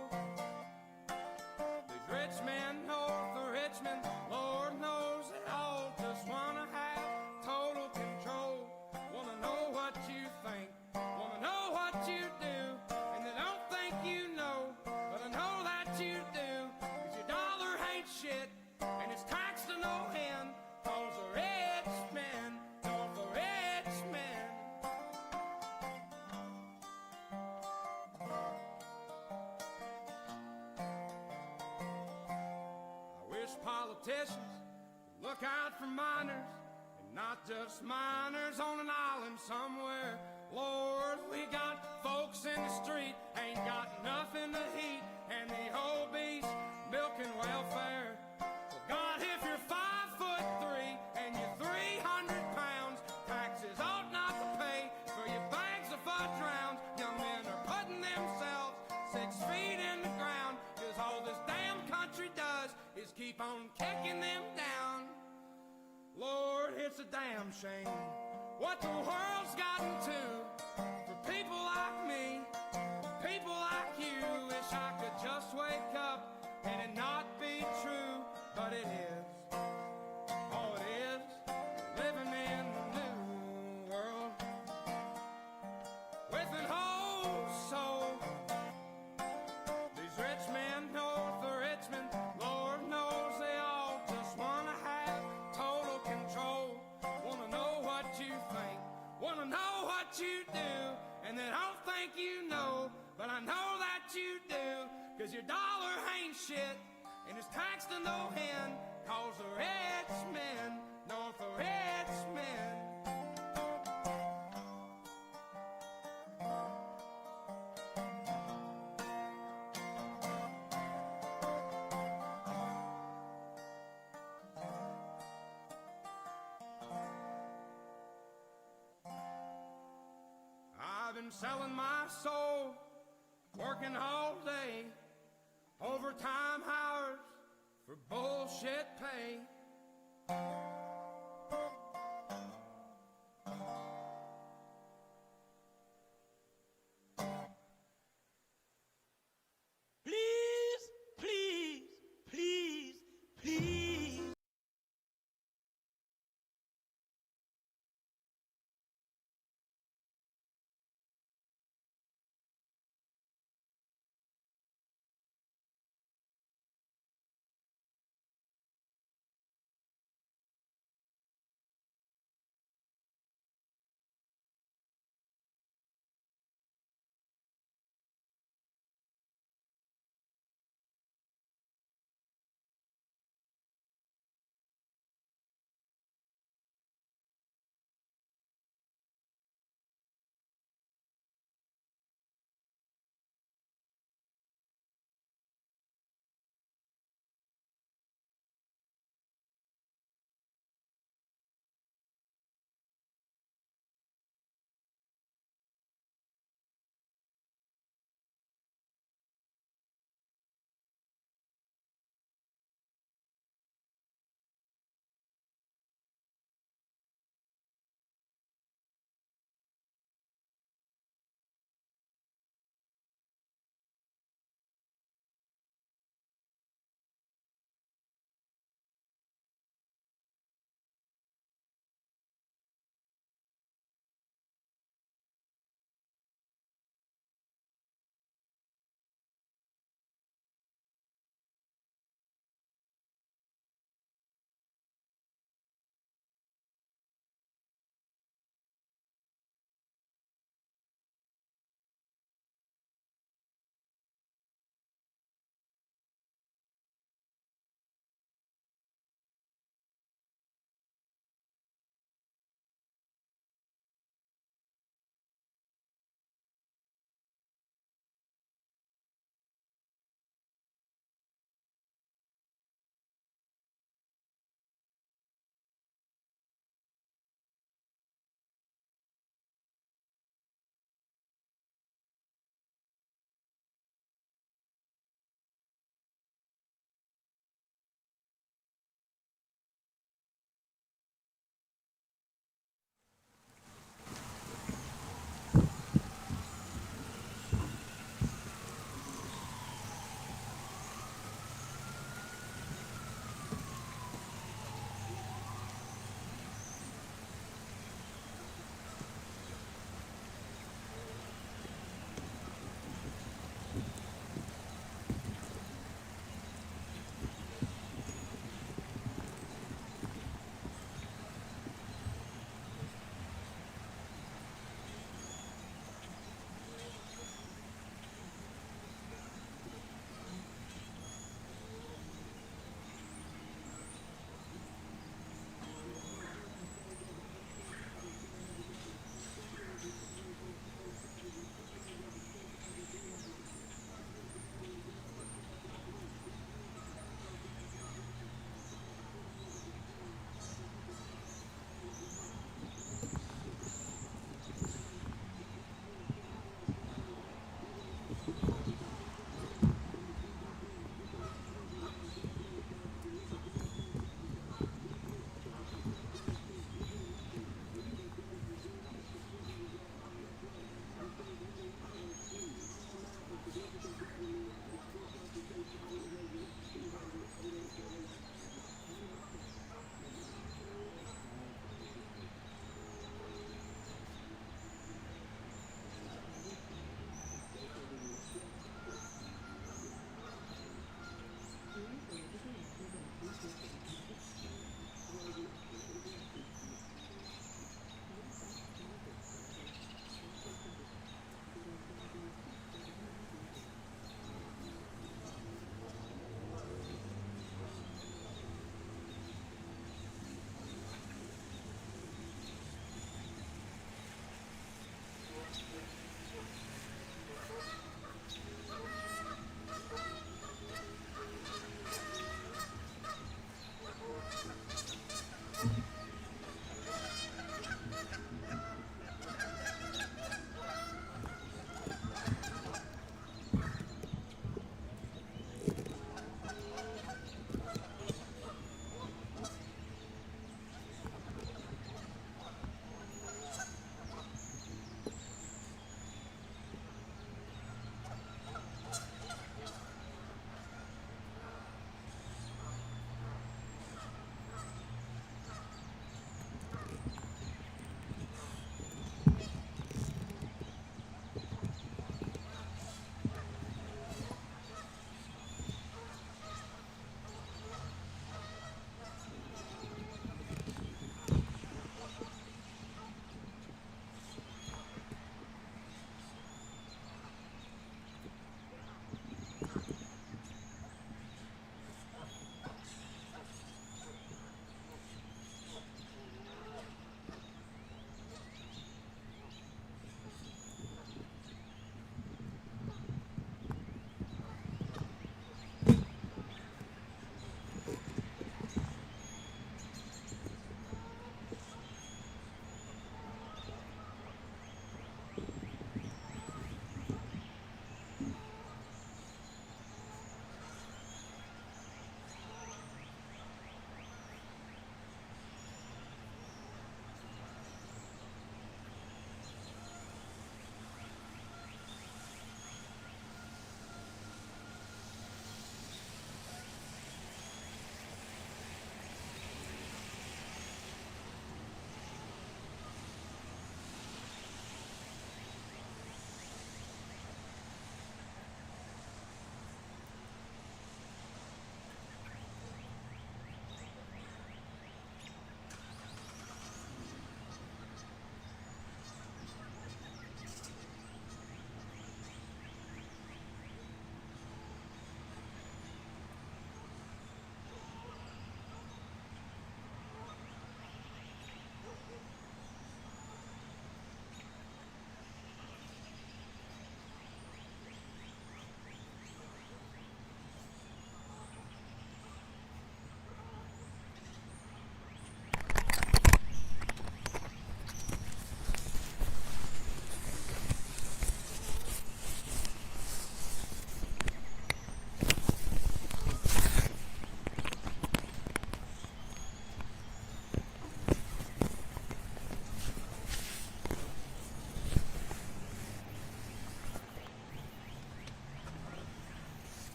These rich men north of Richmond, Lord knows they all just wanna have total control. Wanna know what you think, wanna know what you do, and they don't think you know, but I know that you do. 'Cause your dollar ain't shit, and it's taxed to no end. 'Cause the rich men, north of Richmond. I wish politicians would look out for minors, and not just minors on an island somewhere. Lord, we got folks in the street, ain't got nothing to eat, and the obese milking welfare. Well, God, if you're 5'3" and you're 300 pounds, taxes ought not to pay for your bags of fudge rounds. Young men are putting themselves 6 feet in the ground, 'cause all this damn country does is keep on kicking them down. Lord, it's a damn shame what the world's gotten to for people like me, people like you. Wish I could just wake up and it not be true, but it is. Oh, it is living in the new world with an whole soul. These rich men north of Richmond, Lord knows they all just wanna have total control. Wanna know what you think, wanna know what you do, and they don't think you know, but I know that you do. 'Cause your dollar ain't shit, and it's taxed to no end. 'Cause the rich men, north of Richmond. I've been selling my soul, working all day, overtime hours for bullshit pay.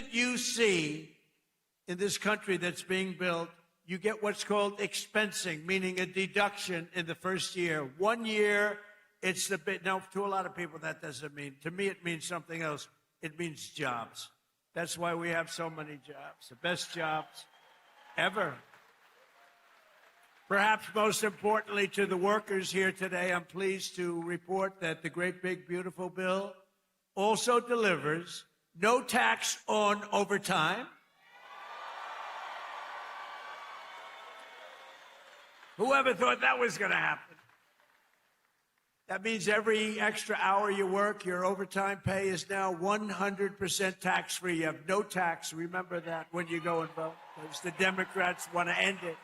You see in this country that's being built, you get what's called expensing, meaning a deduction in the first year. 1 year, it's the bit. Now, to a lot of people, that doesn't mean. To me, it means something else. It means jobs. That's why we have so many jobs, the best jobs ever. Perhaps most importantly to the workers here today, I'm pleased to report that the great big beautiful bill also delivers no tax on overtime. Whoever thought that was going to happen? That means every extra hour you work, your overtime pay is now 100% tax-free. You have no tax. Remember that when you go and vote, because the Democrats want to end it.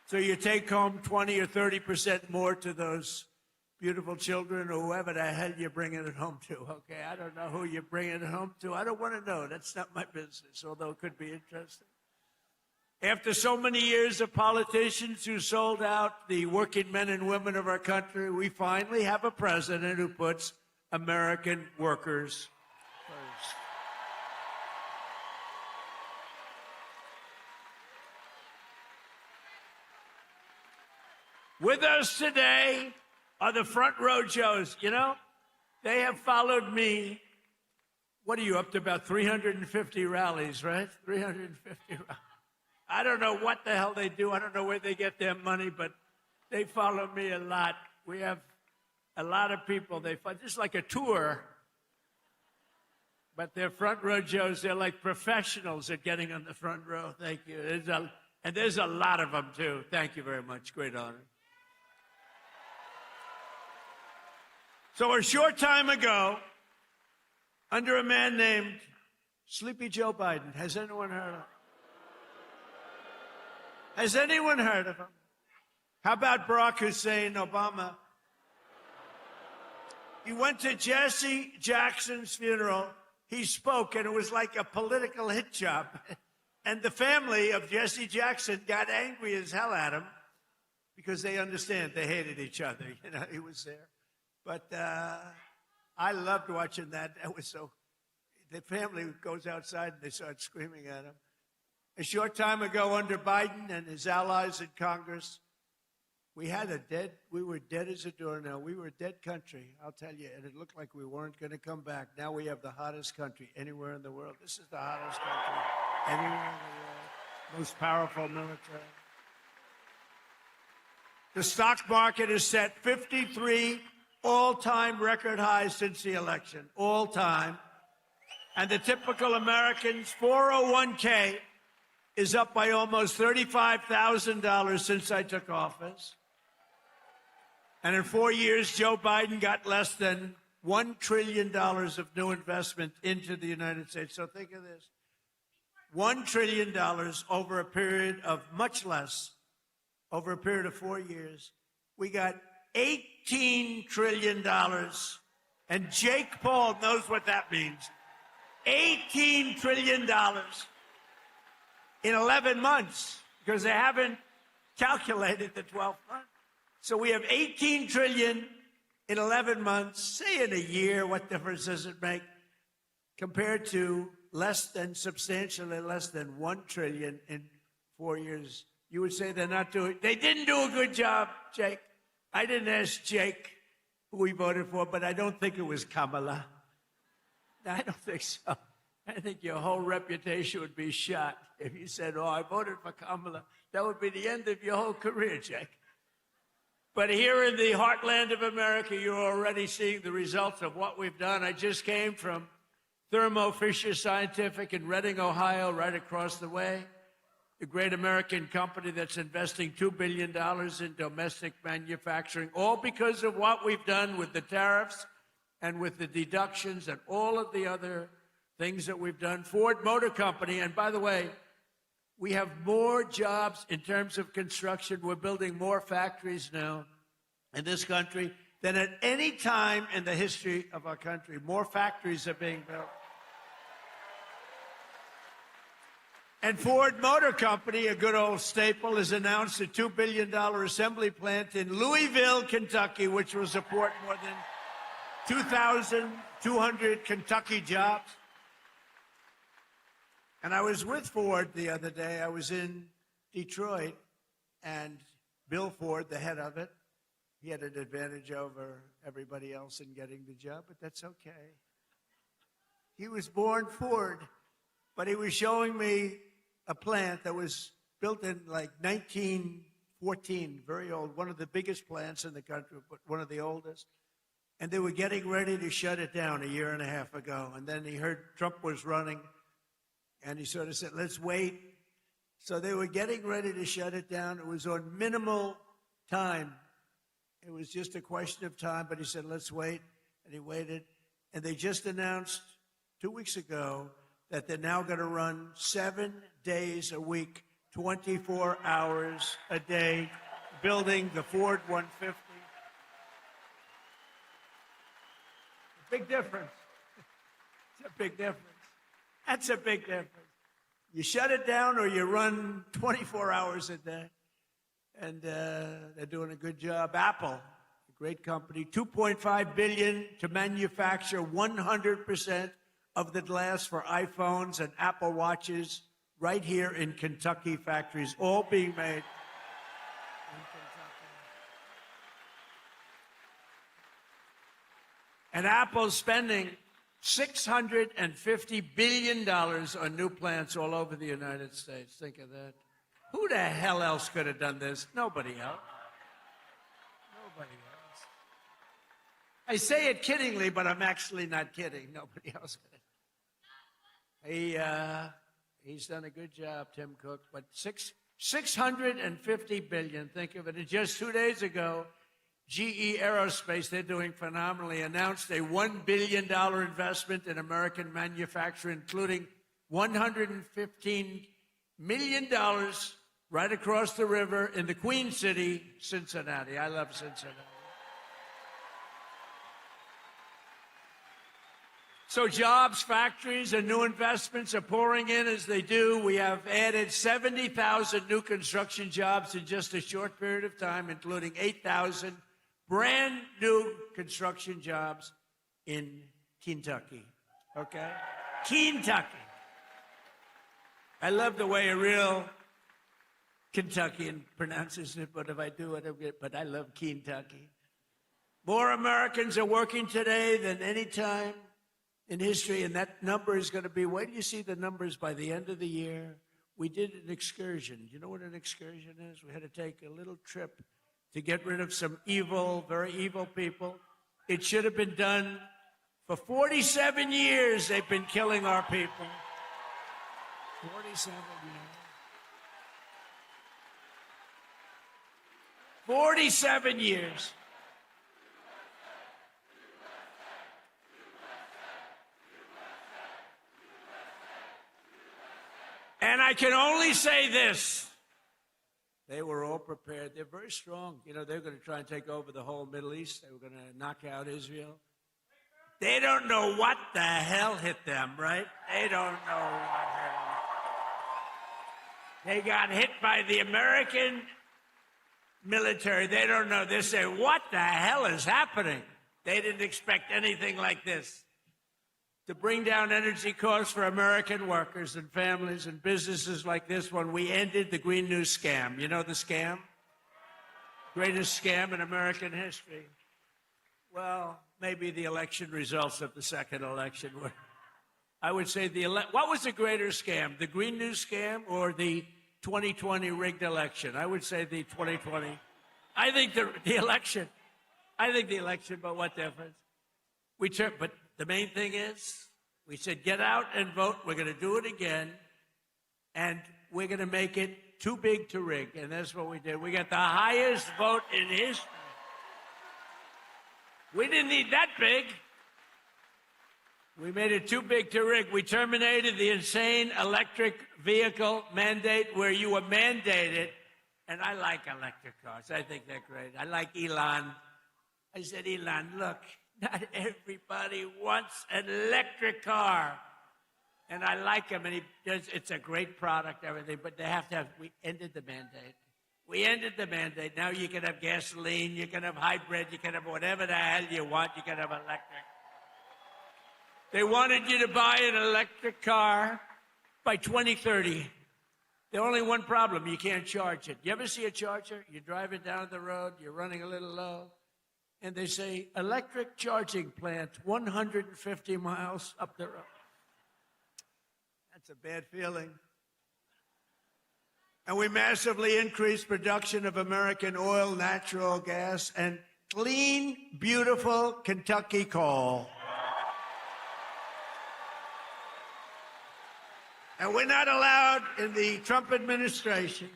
So you take home 20 or 30% more to those beautiful children or whoever the hell you're bringing it home to, okay? I don't know who you're bringing it home to. I don't want to know. That's not my business, although it could be interesting. After so many years of politicians who sold out the working men and women of our country, we finally have a president who puts American workers first. With us today are the front row Joes. You know, they have followed me. What are you up to? About 350 rallies, right? 350 rallies. I don't know what the hell they do. I don't know where they get their money, but they follow me a lot. We have a lot of people. They follow, just like a tour. But they're front row Joes. They're like professionals at getting on the front row. Thank you. And there's a lot of them, too. Thank you very much. Great honor. So a short time ago, under a man named Sleepy Joe Biden, has anyone heard of him? Has anyone heard of him? How about Barack Hussein Obama? He went to Jesse Jackson's funeral. He spoke, and it was like a political hit job. And the family of Jesse Jackson got angry as hell at him because they understand they hated each other. You know, he was there. But I loved watching that. That was so. The family goes outside and they start screaming at him. A short time ago, under Biden and his allies in Congress, we were dead as a doornail. We were a dead country, I'll tell you, and it looked like we weren't going to come back. Now we have the hottest country anywhere in the world. This is the hottest country anywhere in the world. Most powerful military. The stock market has set 53 all-time record highs since the election, all time. And the typical American's 401k is up by almost $35,000 since I took office. And in 4 years, Joe Biden got less than $1 trillion of new investment into the United States. So think of this. $1 trillion over a period of much less, over a period of 4 years. We got $18 trillion. And Jake Paul knows what that means. $18 trillion in 11 months, because they haven't calculated the 12th month. So we have 18 trillion in 11 months. Say in a year, what difference does it make? Compared to substantially less than 1 trillion in 4 years. You would say they didn't do a good job, Jake. I didn't ask Jake who he voted for, but I don't think it was Kamala. I don't think so. I think your whole reputation would be shot if you said, oh, I voted for Kamala. That would be the end of your whole career, Jake. But here in the heartland of America, you're already seeing the results of what we've done. I just came from Thermo Fisher Scientific in Reading, Ohio, right across the way. the great American company that's investing $2 billion in domestic manufacturing, all because of what we've done with the tariffs and with the deductions and all of the other things that we've done. Ford Motor Company, and by the way, we have more jobs in terms of construction. We're building more factories now in this country than at any time in the history of our country. More factories are being built. And Ford Motor Company, a good old staple, has announced a $2 billion assembly plant in Louisville, Kentucky, which will support more than 2,200 Kentucky jobs. And I was with Ford the other day. I was in Detroit, and Bill Ford, the head of it, he had an advantage over everybody else in getting the job, but that's okay. He was born Ford, but he was showing me a plant that was built in like 1914, very old, one of the biggest plants in the country, but one of the oldest. And they were getting ready to shut it down a year and a half ago. And then he heard Trump was running, and he sort of said, let's wait. So they were getting ready to shut it down. It was on minimal time. It was just a question of time, but he said, let's wait. And he waited. And they just announced 2 weeks ago that they're now going to run 7 days a week, 24 hours a day, building the Ford 150. Big difference. It's a big difference. That's a big difference. You shut it down or you run 24 hours a day. And they're doing a good job. Apple, a great company, $2.5 billion to manufacture 100% of the glass for iPhones and Apple Watches right here in Kentucky factories, all being made in Kentucky. And Apple's spending $650 billion on new plants all over the United States. Think of that. Who the hell else could have done this? Nobody else. Nobody else. I say it kiddingly, but I'm actually not kidding. Nobody else could have. He's done a good job, Tim Cook. But $650 billion, think of it. And just 2 days ago, GE Aerospace, they're doing phenomenally, announced a $1 billion investment in American manufacturing, including $115 million right across the river in the Queen City, Cincinnati. I love Cincinnati. So jobs, factories, and new investments are pouring in as they do. We have added 70,000 new construction jobs in just a short period of time, including 8,000 brand new construction jobs in Kentucky. Okay? Kentucky. I love the way a real Kentuckian pronounces it, but if I do it, but I love Kentucky. More Americans are working today than any time in history, and that number is going to be, wait till you see the numbers by the end of the year. We did an excursion. You know what an excursion is? We had to take a little trip to get rid of some evil, very evil people. It should have been done for 47 years. They've been killing our people. 47 years. 47 years. And I can only say this. They were all prepared. They're very strong. You know, they're going to try and take over the whole Middle East. They were going to knock out Israel. They don't know what the hell hit them, right? They don't know what hit them. They got hit by the American military. They don't know. They say, what the hell is happening? They didn't expect anything like this. To bring down energy costs for American workers and families and businesses like this one, we ended the Green New scam. You know the scam? Greatest scam in American history. Well, maybe the election results of the second election were. I would say what was the greater scam, the Green New scam or the 2020 rigged election? I would say the 2020. I think the election. I think the election, but what difference? But the main thing is, we said, get out and vote. We're going to do it again. And we're going to make it too big to rig. And that's what we did. We got the highest vote in history. We didn't need that big. We made it too big to rig. We terminated the insane electric vehicle mandate where you were mandated. And I like electric cars. I think they're great. I like Elon. I said, Elon, look, not everybody wants an electric car. And I like him, and it's a great product, everything, but they have to have, we ended the mandate. We ended the mandate. Now you can have gasoline, you can have hybrid, you can have whatever the hell you want, you can have electric. They wanted you to buy an electric car by 2030. There's only one problem, you can't charge it. You ever see a charger? You're driving down the road, you're running a little low, and they say, electric charging plant 150 miles up the road. That's a bad feeling. And we massively increased production of American oil, natural gas, and clean, beautiful Kentucky coal. And we're not allowed in the Trump administration,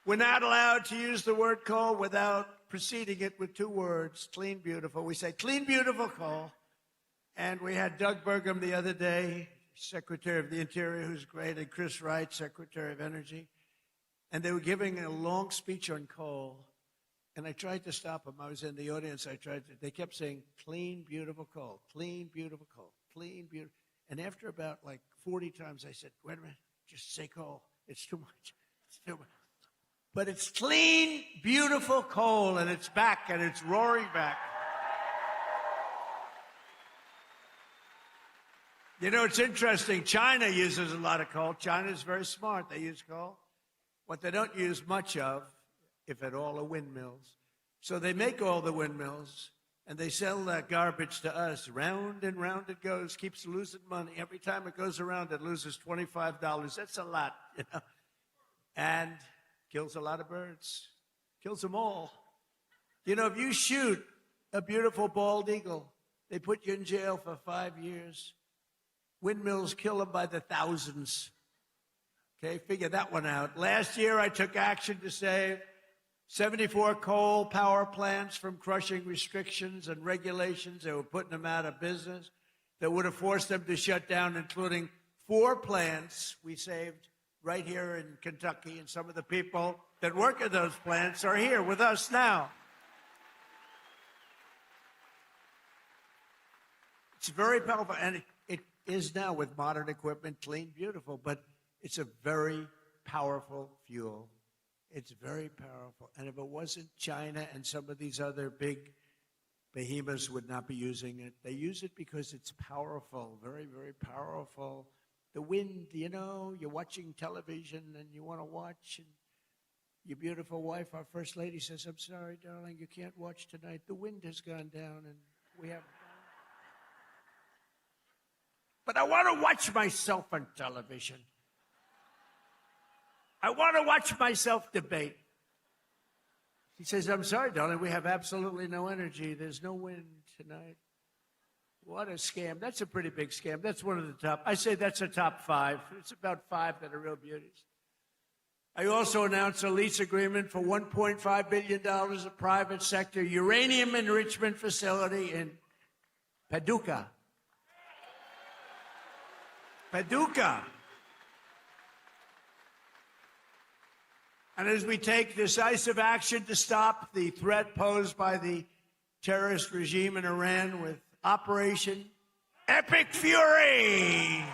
we're not allowed to use the word coal without preceding it with two words, clean, beautiful. We say clean, beautiful coal. And we had Doug Burgum the other day, Secretary of the Interior, who's great, and Chris Wright, Secretary of Energy. And they were giving a long speech on coal. And I tried to stop them. I was in the audience. They kept saying, clean, beautiful coal, clean, beautiful coal, clean, beautiful. And after about like 40 times, I said, wait a minute, just say coal. It's too much. It's too much. But it's clean, beautiful coal, and it's back, and it's roaring back. You know, it's interesting. China uses a lot of coal. China's very smart. They use coal. What they don't use much of, if at all, are windmills. So they make all the windmills, and they sell that garbage to us. Round and round it goes, keeps losing money. Every time it goes around, it loses $25. That's a lot, you know. And kills a lot of birds. Kills them all. You know, if you shoot a beautiful bald eagle, they put you in jail for 5 years. Windmills kill them by the thousands. Okay, figure that one out. Last year, I took action to save 74 coal power plants from crushing restrictions and regulations that were putting them out of business, that would have forced them to shut down, including 4 plants we saved right here in Kentucky. And some of the people that work at those plants are here with us now. It's very powerful, and it is now with modern equipment, clean, beautiful, but it's a very powerful fuel. It's very powerful. And if it wasn't China and some of these other big behemoths would not be using it. They use it because it's powerful, very, very powerful. The wind, you know, you're watching television and you want to watch, and your beautiful wife, our First Lady, says, I'm sorry, darling, you can't watch tonight. The wind has gone down and we have... But I want to watch myself on television. I want to watch myself debate. He says, I'm sorry, darling, we have absolutely no energy. There's no wind tonight. What a scam. That's a pretty big scam. That's one of the top. I say that's a top 5. It's about 5 that are real beauties. I also announced a lease agreement for $1.5 billion of private sector uranium enrichment facility in Paducah. Paducah. And as we take decisive action to stop the threat posed by the terrorist regime in Iran with Operation Epic Fury.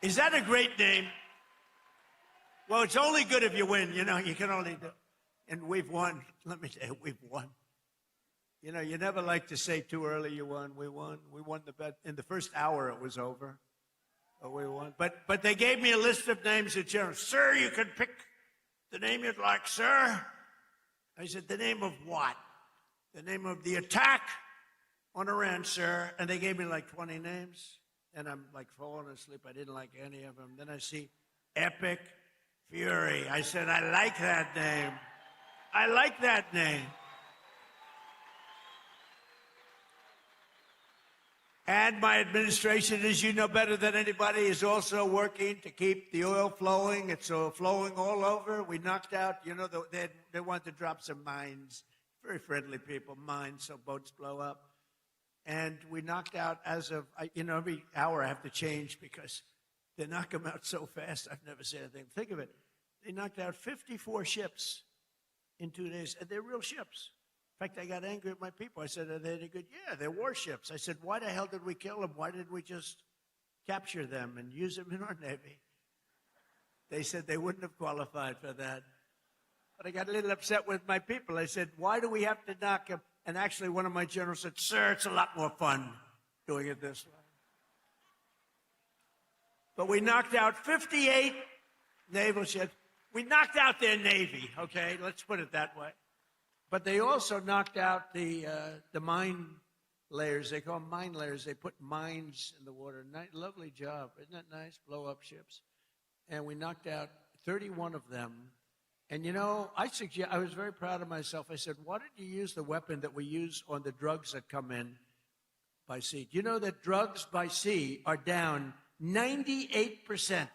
Is that a great name? Well, it's only good if you win. You know, you can only do. And we've won. Let me tell you, we've won. You know, you never like to say too early you won. We won. We won the bet. In the first hour, it was over. Oh, we won. But they gave me a list of names at general. Sir, you can pick the name you'd like, sir. I said, the name of what? The name of the attack on Iran, sir. And they gave me like 20 names. And I'm like falling asleep. I didn't like any of them. Then I see Epic Fury. I said, I like that name. I like that name. And my administration, as you know better than anybody, is also working to keep the oil flowing. It's flowing all over. We knocked out, they wanted to drop some mines. Very friendly people, mines, so boats blow up. And we knocked out every hour I have to change because they knock them out so fast. I've never seen anything. Think of it. They knocked out 54 ships in 2 days, and they're real ships. In fact, I got angry at my people. I said, are they any good? Yeah, they're warships. I said, why the hell did we kill them? Why didn't we just capture them and use them in our Navy? They said they wouldn't have qualified for that. But I got a little upset with my people. I said, why do we have to knock them? And actually, one of my generals said, sir, it's a lot more fun doing it this way. But we knocked out 58 naval ships. We knocked out their Navy, okay? Let's put it that way. But they also knocked out the mine layers. They call them mine layers. They put mines in the water. Lovely job. Isn't that nice? Blow up ships. And we knocked out 31 of them. And I was very proud of myself. I said, why didn't you use the weapon that we use on the drugs that come in by sea? Do you know that drugs by sea are down 98%?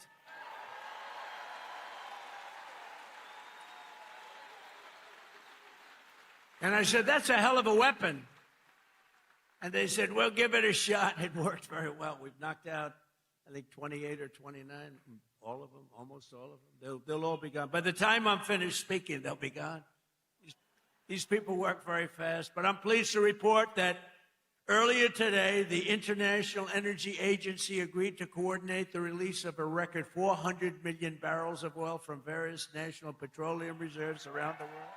And I said, that's a hell of a weapon. And they said, well, give it a shot. It worked very well. We've knocked out, I think, 28 or 29, all of them, almost all of them. They'll all be gone. By the time I'm finished speaking, they'll be gone. These people work very fast. But I'm pleased to report that earlier today, the International Energy Agency agreed to coordinate the release of a record 400 million barrels of oil from various national petroleum reserves around the world,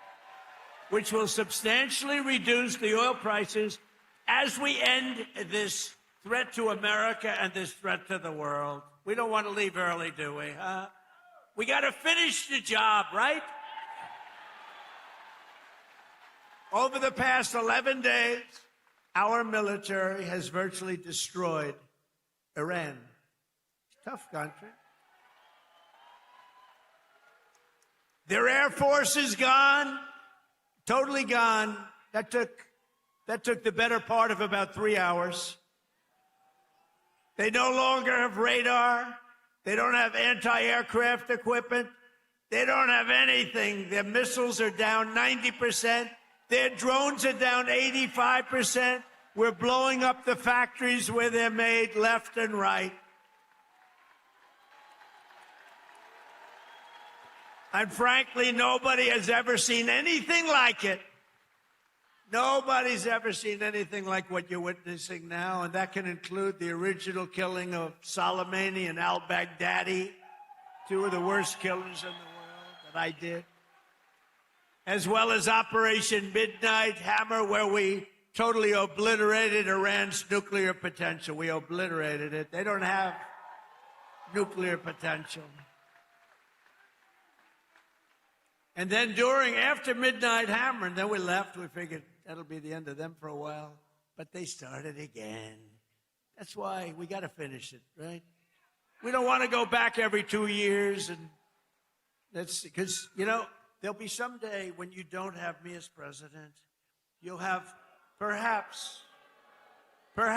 which will substantially reduce the oil prices as we end this threat to America and this threat to the world. We don't want to leave early, do we? We got to finish the job, right? Over the past 11 days, our military has virtually destroyed Iran. Tough country. Their air force is gone. Totally gone. That took the better part of about 3 hours. They no longer have radar. They don't have anti-aircraft equipment. They don't have anything. Their missiles are down 90%. Their drones are down 85%. We're blowing up the factories where they're made left and right. And frankly, nobody has ever seen anything like it. Nobody's ever seen anything like what you're witnessing now, and that can include the original killing of Soleimani and al-Baghdadi, two of the worst killers in the world that I did, as well as Operation Midnight Hammer, where we totally obliterated Iran's nuclear potential. We obliterated it. They don't have nuclear potential. And then after Midnight Hammer, and then we left, we figured that'll be the end of them for a while. But they started again. That's why we got to finish it, right? We don't want to go back every 2 years. And that's because, there'll be some day when you don't have me as president. You'll have perhaps you'll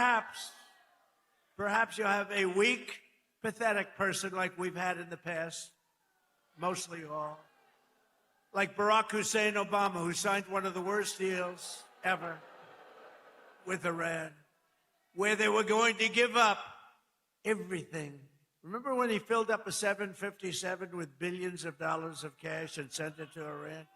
have a weak, pathetic person like we've had in the past, mostly all. Like Barack Hussein Obama, who signed one of the worst deals ever with Iran, where they were going to give up everything. Remember when he filled up a 757 with billions of dollars of cash and sent it to Iran?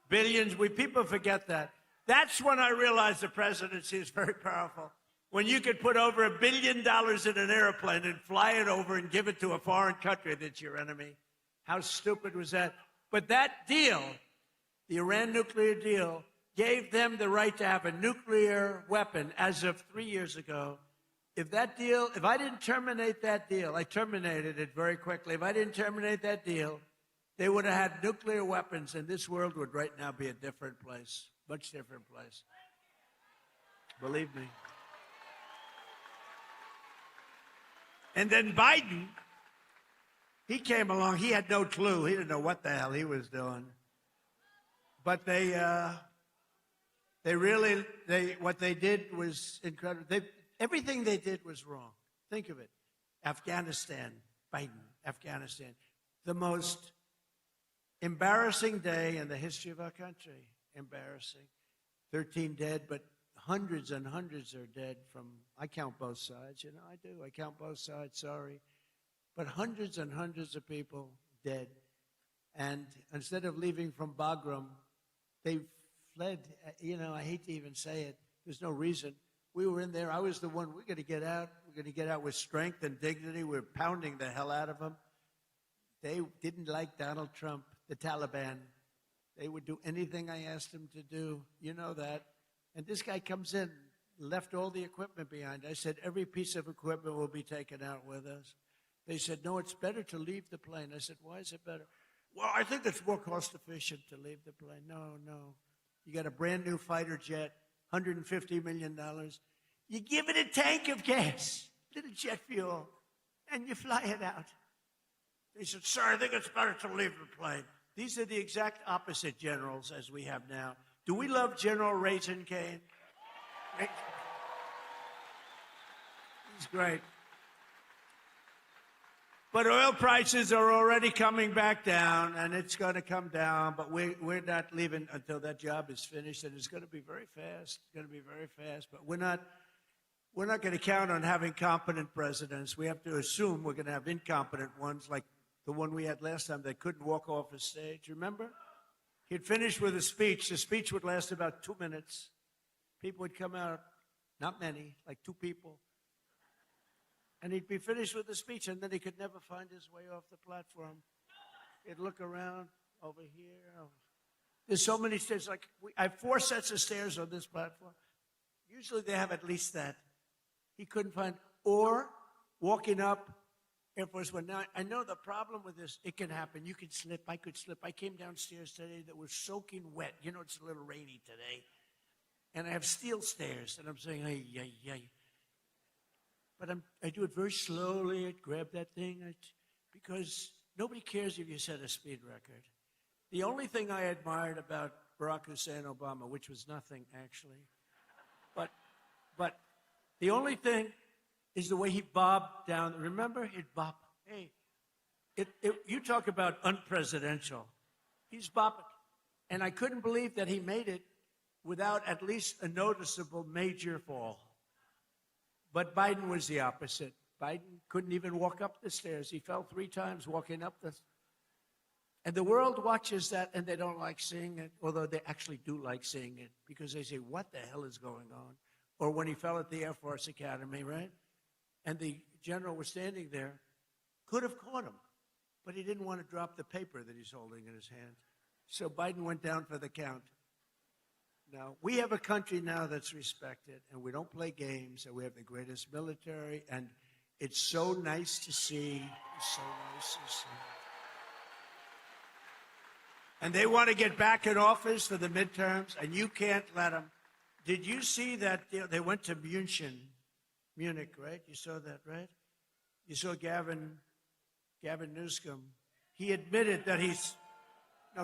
Billions. People forget that. That's when I realized the presidency is very powerful. When you could put over $1 billion in an airplane and fly it over and give it to a foreign country that's your enemy. How stupid was that? But that deal, the Iran nuclear deal, gave them the right to have a nuclear weapon as of 3 years ago. If I didn't terminate that deal, I terminated it very quickly. If I didn't terminate that deal, they would have had nuclear weapons, and this world would right now be a different place, much different place. Believe me. And then Biden, he came along. He had no clue. He didn't know what the hell he was doing. But what they did was incredible. Everything they did was wrong. Think of it. Afghanistan, Biden, Afghanistan. The most embarrassing day in the history of our country. Embarrassing. 13 dead, but hundreds and hundreds are dead from, I count both sides, you know, I do. I count both sides, sorry. But hundreds and hundreds of people dead. And instead of leaving from Bagram, they fled. You know, I hate to even say it. There's no reason. We were in there. I was the one, we're going to get out. We're going to get out with strength and dignity. We're pounding the hell out of them. They didn't like Donald Trump, the Taliban. They would do anything I asked them to do. You know that. And this guy comes in, left all the equipment behind. I said, every piece of equipment will be taken out with us. They said, no, it's better to leave the plane. I said, why is it better? Well, I think it's more cost efficient to leave the plane. No. You got a brand new fighter jet, $150 million. You give it a tank of gas, little jet fuel, and you fly it out. They said, sir, I think it's better to leave the plane. These are the exact opposite generals as we have now. Do we love General Raisin Cane? He's great. But oil prices are already coming back down, and it's going to come down, but we're not leaving until that job is finished, and it's going to be very fast. It's going to be very fast, but we're not going to count on having competent presidents. We have to assume we're going to have incompetent ones, like the one we had last time that couldn't walk off a stage. Remember? He'd finish with a speech. The speech would last about 2 minutes. People would come out, not many, like 2 people. And he'd be finished with the speech, and then he could never find his way off the platform. He'd look around over here. There's so many stairs. Like I have 4 sets of stairs on this platform. Usually they have at least that. He couldn't find, or walking up Air Force One. Now, I know the problem with this, it can happen. You could slip. I could slip. I came downstairs today that was soaking wet. You know, it's a little rainy today. And I have steel stairs, and I'm saying, ay. But I do it very slowly. I grab that thing because nobody cares if you set a speed record. The only thing I admired about Barack Hussein Obama, which was nothing actually, but the only thing is the way he bobbed down. Remember, he'd bob. Hey, you talk about unpresidential. He's bobbing, and I couldn't believe that he made it without at least a noticeable major fall. But Biden was the opposite. Biden couldn't even walk up the stairs. He fell 3 times walking up the. And the world watches that, and they don't like seeing it, although they actually do like seeing it, because they say, what the hell is going on? Or when he fell at the Air Force Academy, right? And the general was standing there, could have caught him, but he didn't want to drop the paper that he's holding in his hand. So Biden went down for the count. Now, we have a country now that's respected, and we don't play games, and we have the greatest military, and it's so nice to see. It's so nice to see. And they want to get back in office for the midterms, and you can't let them. Did you see that they went to Munich, right? You saw that, right? You saw Gavin Newsom. He admitted that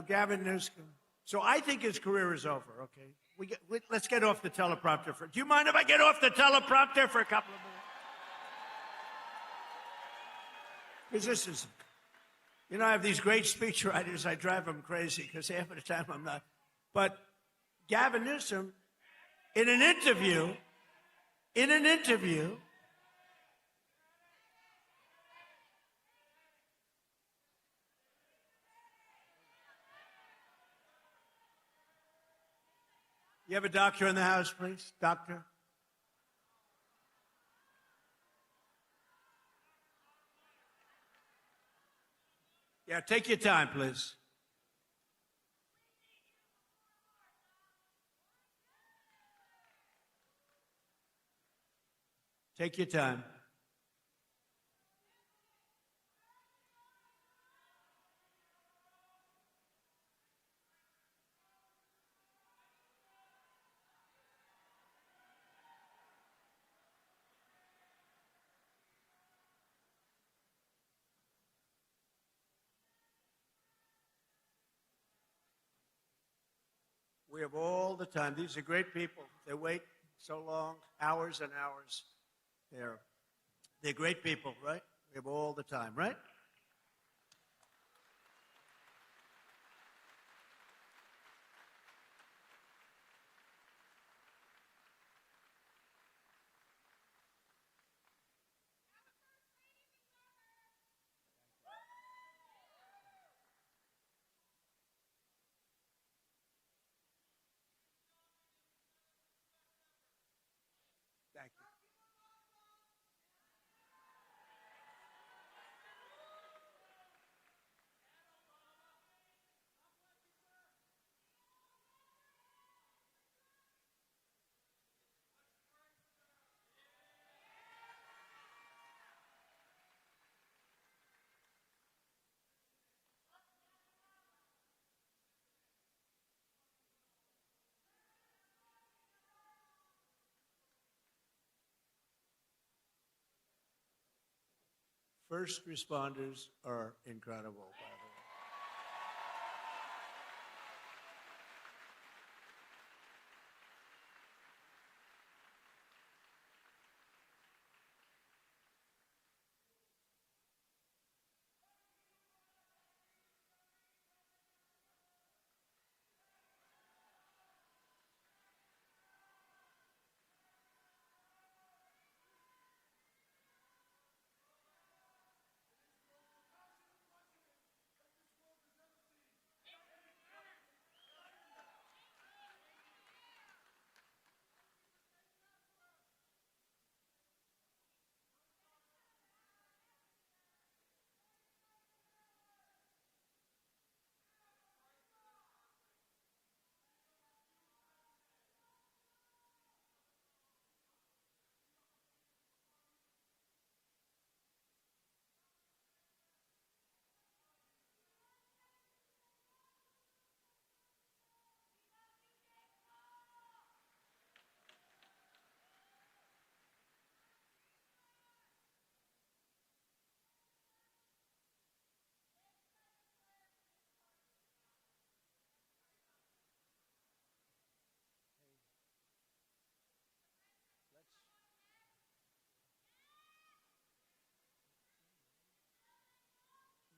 Gavin Newsom. So I think his career is over, okay? Let's get off the teleprompter. Do you mind if I get off the teleprompter for a couple of minutes? Because this is, I have these great speechwriters. I drive them crazy because half of the time I'm not. But Gavin Newsom, in an interview, you have a doctor in the house, please? Doctor? Yeah, take your time, please. Take your time. We have all the time. These are great people. They wait so long, hours and hours. They're great people, right? We have all the time, right? Thank you. First responders are incredible, by the way.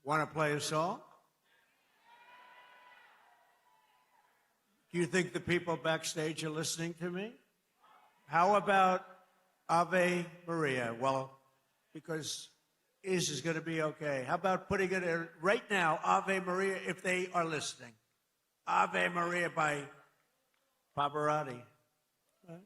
Want to play a song? Do you think the people backstage are listening to me? How about Ave Maria? Well, because is going to be okay. How about putting it in right now, Ave Maria, if they are listening? Ave Maria by Pavarotti. Right?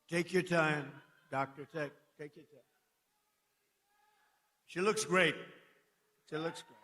Take your time, doctor. Take your time. She looks great. She looks great.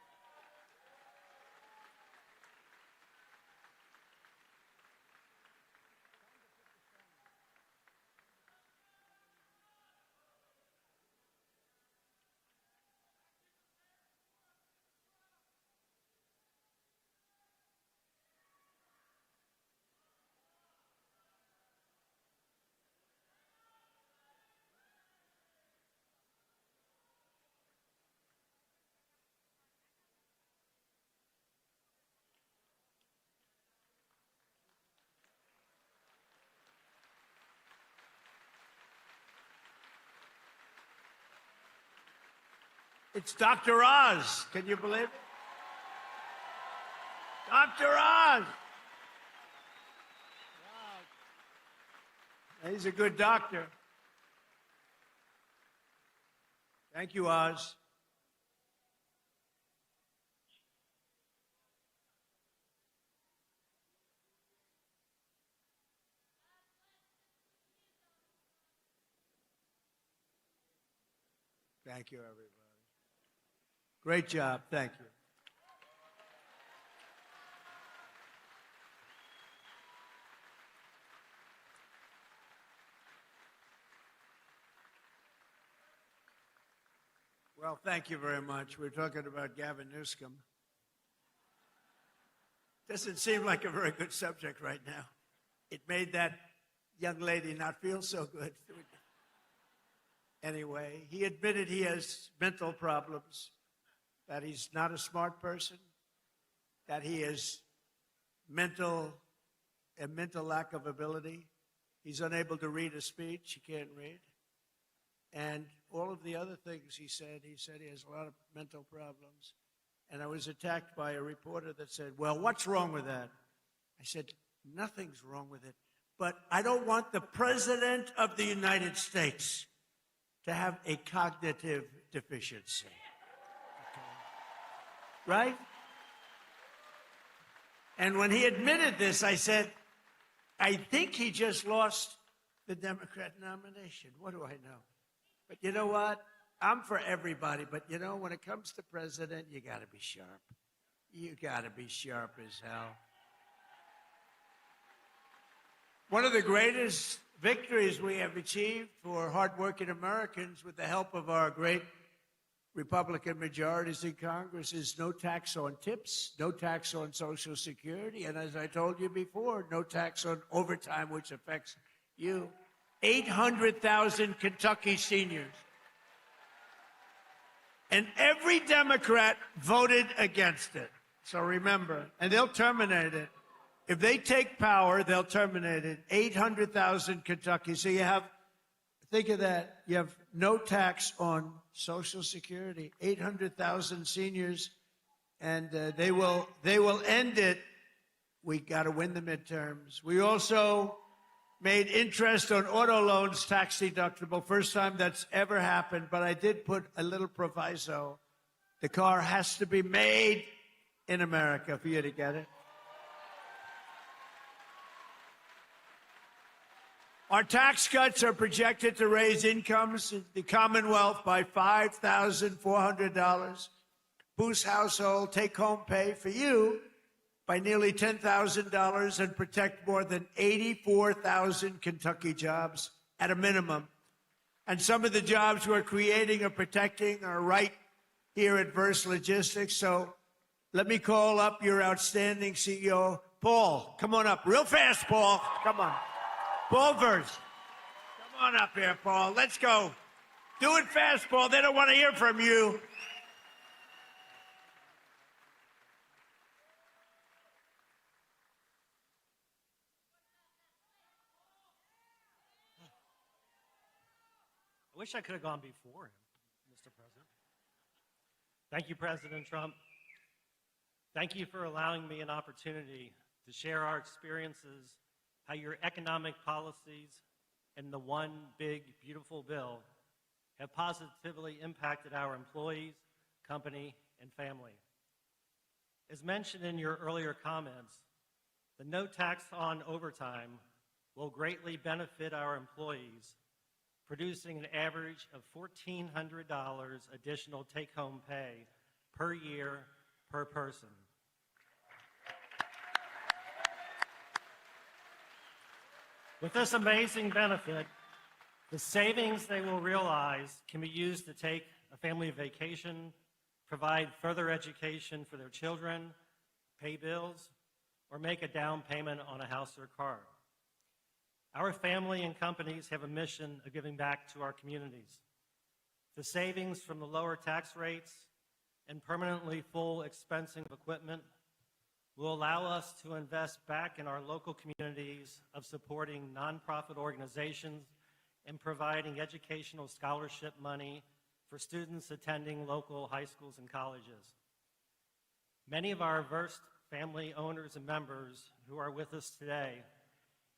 It's Dr. Oz. Can you believe it? Dr. Oz. Wow. He's a good doctor. Thank you, Oz. Thank you, everybody. Great job. Thank you. Well, thank you very much. We're talking about Gavin Newsom. Doesn't seem like a very good subject right now. It made that young lady not feel so good. Anyway, he admitted he has mental problems, that he's not a smart person, that he has a mental lack of ability. He's unable to read a speech. He can't read. And all of the other things he said he has a lot of mental problems. And I was attacked by a reporter that said, well, what's wrong with that? I said, nothing's wrong with it. But I don't want the President of the United States to have a cognitive deficiency. Okay. Right? And when he admitted this, I said, I think he just lost the Democrat nomination. What do I know? But you know what? I'm for everybody. But you know, when it comes to president, you got to be sharp. You got to be sharp as hell. One of the greatest victories we have achieved for hardworking Americans with the help of our great Republican majorities in Congress is no tax on tips, no tax on Social Security, and as I told you before, no tax on overtime, which affects you. 800,000 Kentucky seniors. And every Democrat voted against it. So remember, and they'll terminate it. If they take power, they'll terminate it. 800,000 Kentucky. So you have, think of that, you have no tax on Social Security, 800,000 seniors, and they will end it. We got to win the midterms. We also made interest on auto loans tax deductible. First time that's ever happened, but I did put a little proviso. The car has to be made in America for you to get it. Our tax cuts are projected to raise incomes in the Commonwealth by $5,400, boost household take-home pay for you by nearly $10,000, and protect more than 84,000 Kentucky jobs at a minimum. And some of the jobs we're creating or protecting are right here at Verse Logistics. So let me call up your outstanding CEO, Paul. Come on up real fast, Paul. Come on. Paul Verse. Come on up here, Paul. Let's go. Do it fast, Paul. They don't want to hear from you. I wish I could have gone before him, Mr. President. Thank you, President Trump. Thank you for allowing me an opportunity to share our experiences, how your economic policies and the one big, beautiful bill have positively impacted our employees, company, and family. As mentioned in your earlier comments, the no tax on overtime will greatly benefit our employees, producing an average of $1,400 additional take-home pay per year per person. With this amazing benefit, the savings they will realize can be used to take a family vacation, provide further education for their children, pay bills, or make a down payment on a house or car. Our family and companies have a mission of giving back to our communities. The savings from the lower tax rates and permanently full expensing of equipment will allow us to invest back in our local communities of supporting nonprofit organizations and providing educational scholarship money for students attending local high schools and colleges. Many of our versed family owners and members who are with us today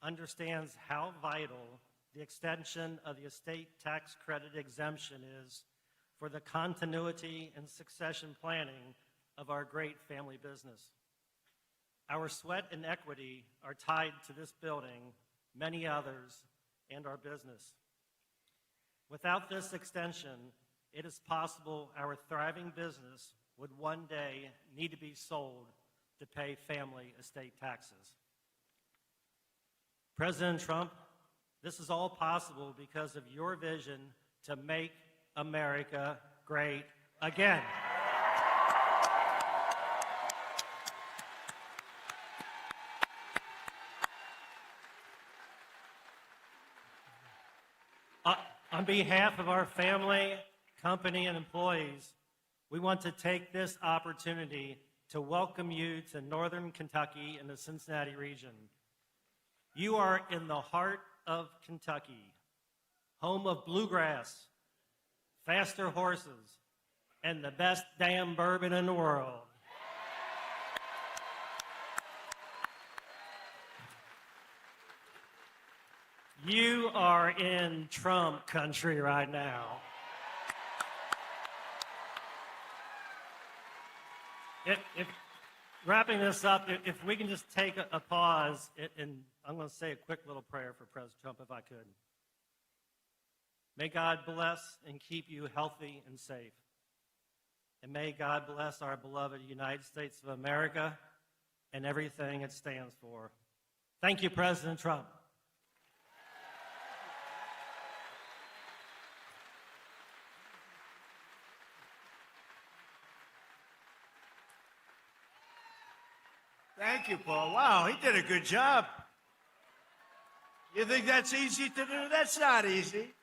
understands how vital the extension of the estate tax credit exemption is for the continuity and succession planning of our great family business. Our sweat and equity are tied to this building, many others, and our business. Without this extension, it is possible our thriving business would one day need to be sold to pay family estate taxes. President Trump, this is all possible because of your vision to make America great again. On behalf of our family, company, and employees, we want to take this opportunity to welcome you to Northern Kentucky and the Cincinnati region. You are in the heart of Kentucky, home of bluegrass, faster horses, and the best damn bourbon in the world. You are in Trump country right now. Wrapping this up, if we can just take a pause, and I'm going to say a quick little prayer for President Trump, if I could. May God bless and keep you healthy and safe. And may God bless our beloved United States of America and everything it stands for. Thank you, President Trump. Thank you, Paul. Wow, he did a good job. You think that's easy to do? That's not easy.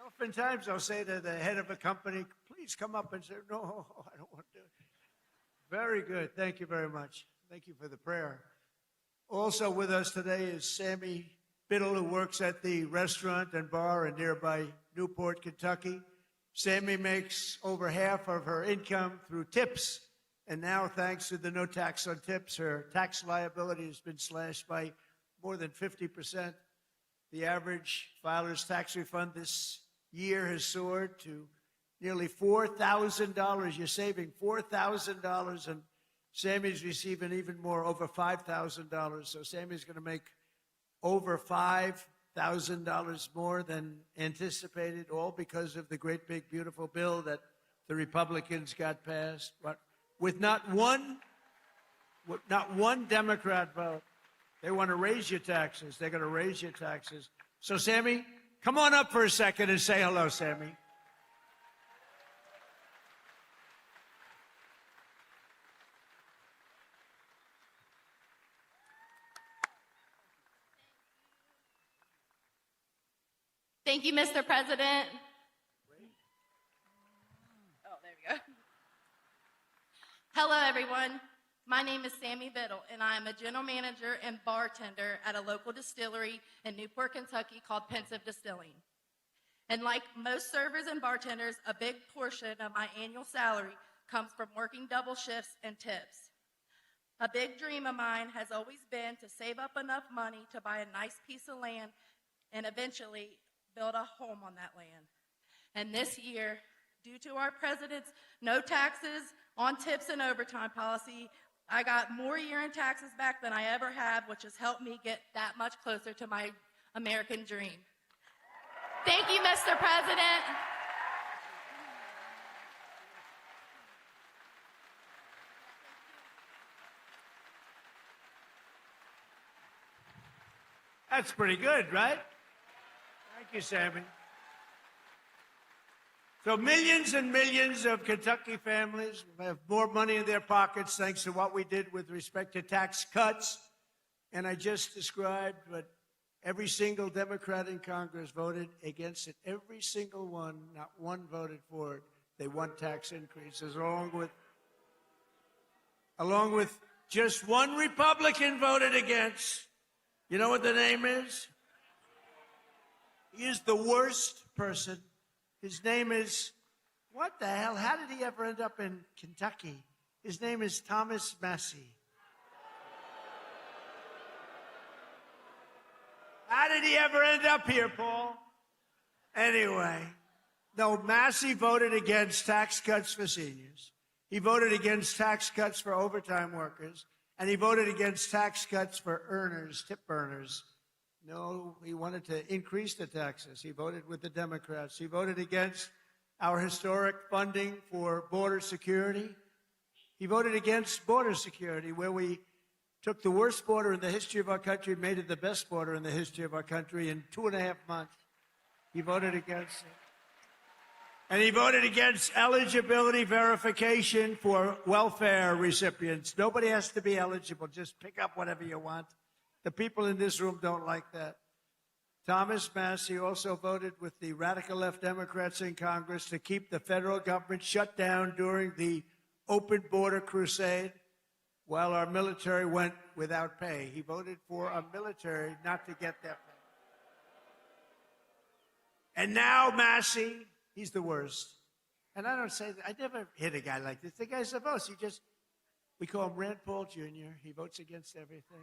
Oftentimes I'll say to the head of a company, please come up and say, no, I don't want to do it. Very good. Thank you very much. Thank you for the prayer. Also with us today is Sammy Biddle, who works at the restaurant and bar in nearby Newport, Kentucky. Sammy makes over half of her income through tips. And now, thanks to the no tax on tips, her tax liability has been slashed by more than 50%. The average filer's tax refund this year has soared to nearly $4,000. You're saving $4,000, and Sammy's receiving even more, over $5,000. So Sammy's going to make over $5,000 more than anticipated, all because of the great, big, beautiful bill that the Republicans got passed. But with not one Democrat vote. They want to raise your taxes. They're going to raise your taxes. So, Sammy, come on up for a second and say hello, Sammy. Thank you, Mr. President. Oh, there we go. Hello, everyone. My name is Sammy Biddle, and I am a general manager and bartender at a local distillery in Newport, Kentucky called Pensive Distilling. And like most servers and bartenders, a big portion of my annual salary comes from working double shifts and tips. A big dream of mine has always been to save up enough money to buy a nice piece of land and eventually build a home on that land. And this year, due to our president's no taxes on tips and overtime policy, I got more year-end taxes back than I ever have, which has helped me get that much closer to my American dream. Thank you, Mr. President. That's pretty good, right? Thank you, Sammy. So millions and millions of Kentucky families have more money in their pockets thanks to what we did with respect to tax cuts. And I just described what every single Democrat in Congress voted against it. Every single one, not one voted for it. They want tax increases, along with just one Republican voted against. You know what the name is? He is the worst person. His name is, what the hell? How did he ever end up in Kentucky? His name is Thomas Massie. How did he ever end up here, Paul? Anyway, no, Massie voted against tax cuts for seniors. He voted against tax cuts for overtime workers. And he voted against tax cuts for earners, tip earners. No, he wanted to increase the taxes. He voted with the Democrats. He voted against our historic funding for border security. He voted against border security, where we took the worst border in the history of our country and made it the best border in the history of our country in 2.5 months. He voted against it. And he voted against eligibility verification for welfare recipients. Nobody has to be eligible. Just pick up whatever you want. The people in this room don't like that. Thomas Massie also voted with the radical left Democrats in Congress to keep the federal government shut down during the open border crusade while our military went without pay. He voted for our military not to get that pay. And now Massie, he's the worst. And I don't say that. I never hit a guy like this. The guy's the most. We call him Rand Paul Jr. He votes against everything.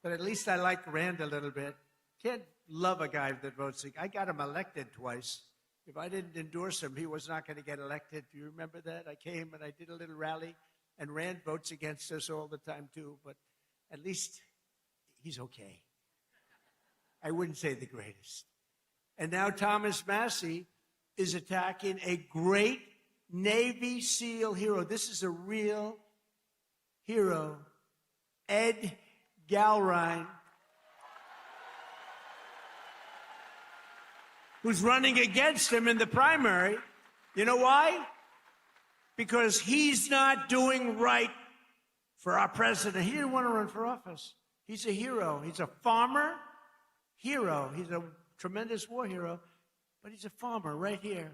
But at least I like Rand a little bit. Can't love a guy that votes. I got him elected twice. If I didn't endorse him, he was not going to get elected. Do you remember that? I came and I did a little rally, and Rand votes against us all the time, too. But at least he's okay. I wouldn't say the greatest. And now Thomas Massie is attacking a great Navy SEAL hero. This is a real hero, Ed Galrine, who's running against him in the primary. You know why? Because he's not doing right for our president. He didn't want to run for office. He's a hero. He's a farmer hero. He's a tremendous war hero, but he's a farmer right here.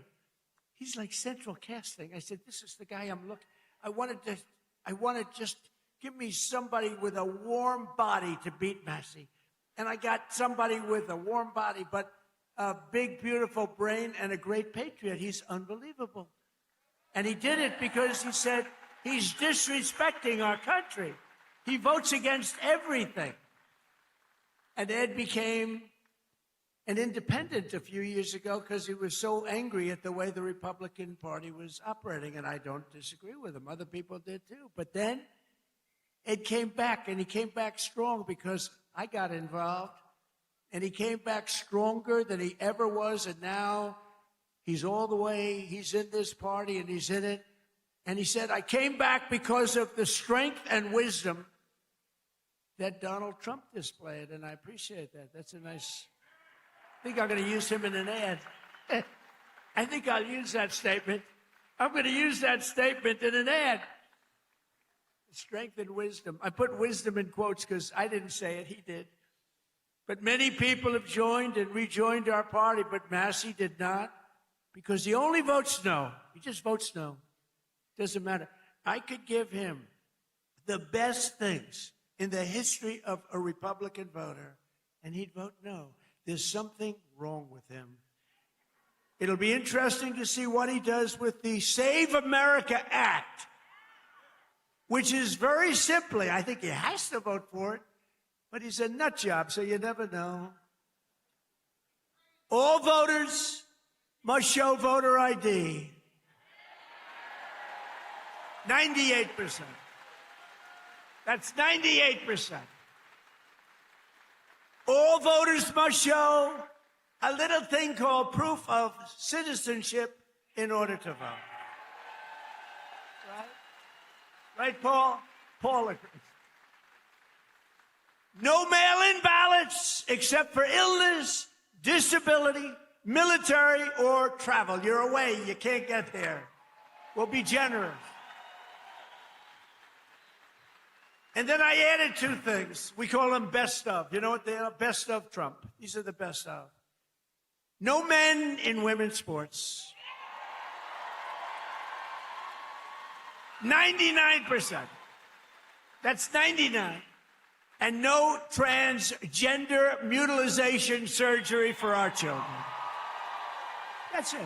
He's like central casting. I said, this is the guy I'm looking. I wanted just give me somebody with a warm body to beat Massie. And I got somebody with a warm body, but a big, beautiful brain and a great patriot. He's unbelievable. And he did it because he said he's disrespecting our country. He votes against everything. And Ed became an independent a few years ago because he was so angry at the way the Republican Party was operating. And I don't disagree with him. Other people did too. But then Ed came back, and he came back strong because I got involved. And he came back stronger than he ever was. And now he's all the way, he's in this party and he's in it. And he said, I came back because of the strength and wisdom that Donald Trump displayed. And I appreciate that. That's a nice, I think I'm going to use him in an ad. I think I'll use that statement. I'm going to use that statement in an ad. Strength and wisdom. I put wisdom in quotes because I didn't say it, he did. But many people have joined and rejoined our party, but Massie did not because he only votes no. He just votes no. Doesn't matter. I could give him the best things in the history of a Republican voter, and he'd vote no. There's something wrong with him. It'll be interesting to see what he does with the Save America Act, which is very simply, I think he has to vote for it, but he's a nut job, so you never know. All voters must show voter ID. 98%. That's 98%. All voters must show a little thing called proof of citizenship in order to vote. Right? Right, Paul? Paul agrees. No mail-in ballots except for illness, disability, military, or travel. You're away. You can't get there. We'll be generous. And then I added two things. We call them best of. You know what they are? Best of Trump. These are the best of. No men in women's sports. 99%. That's 99. and no transgender mutilization surgery for our children. That's it.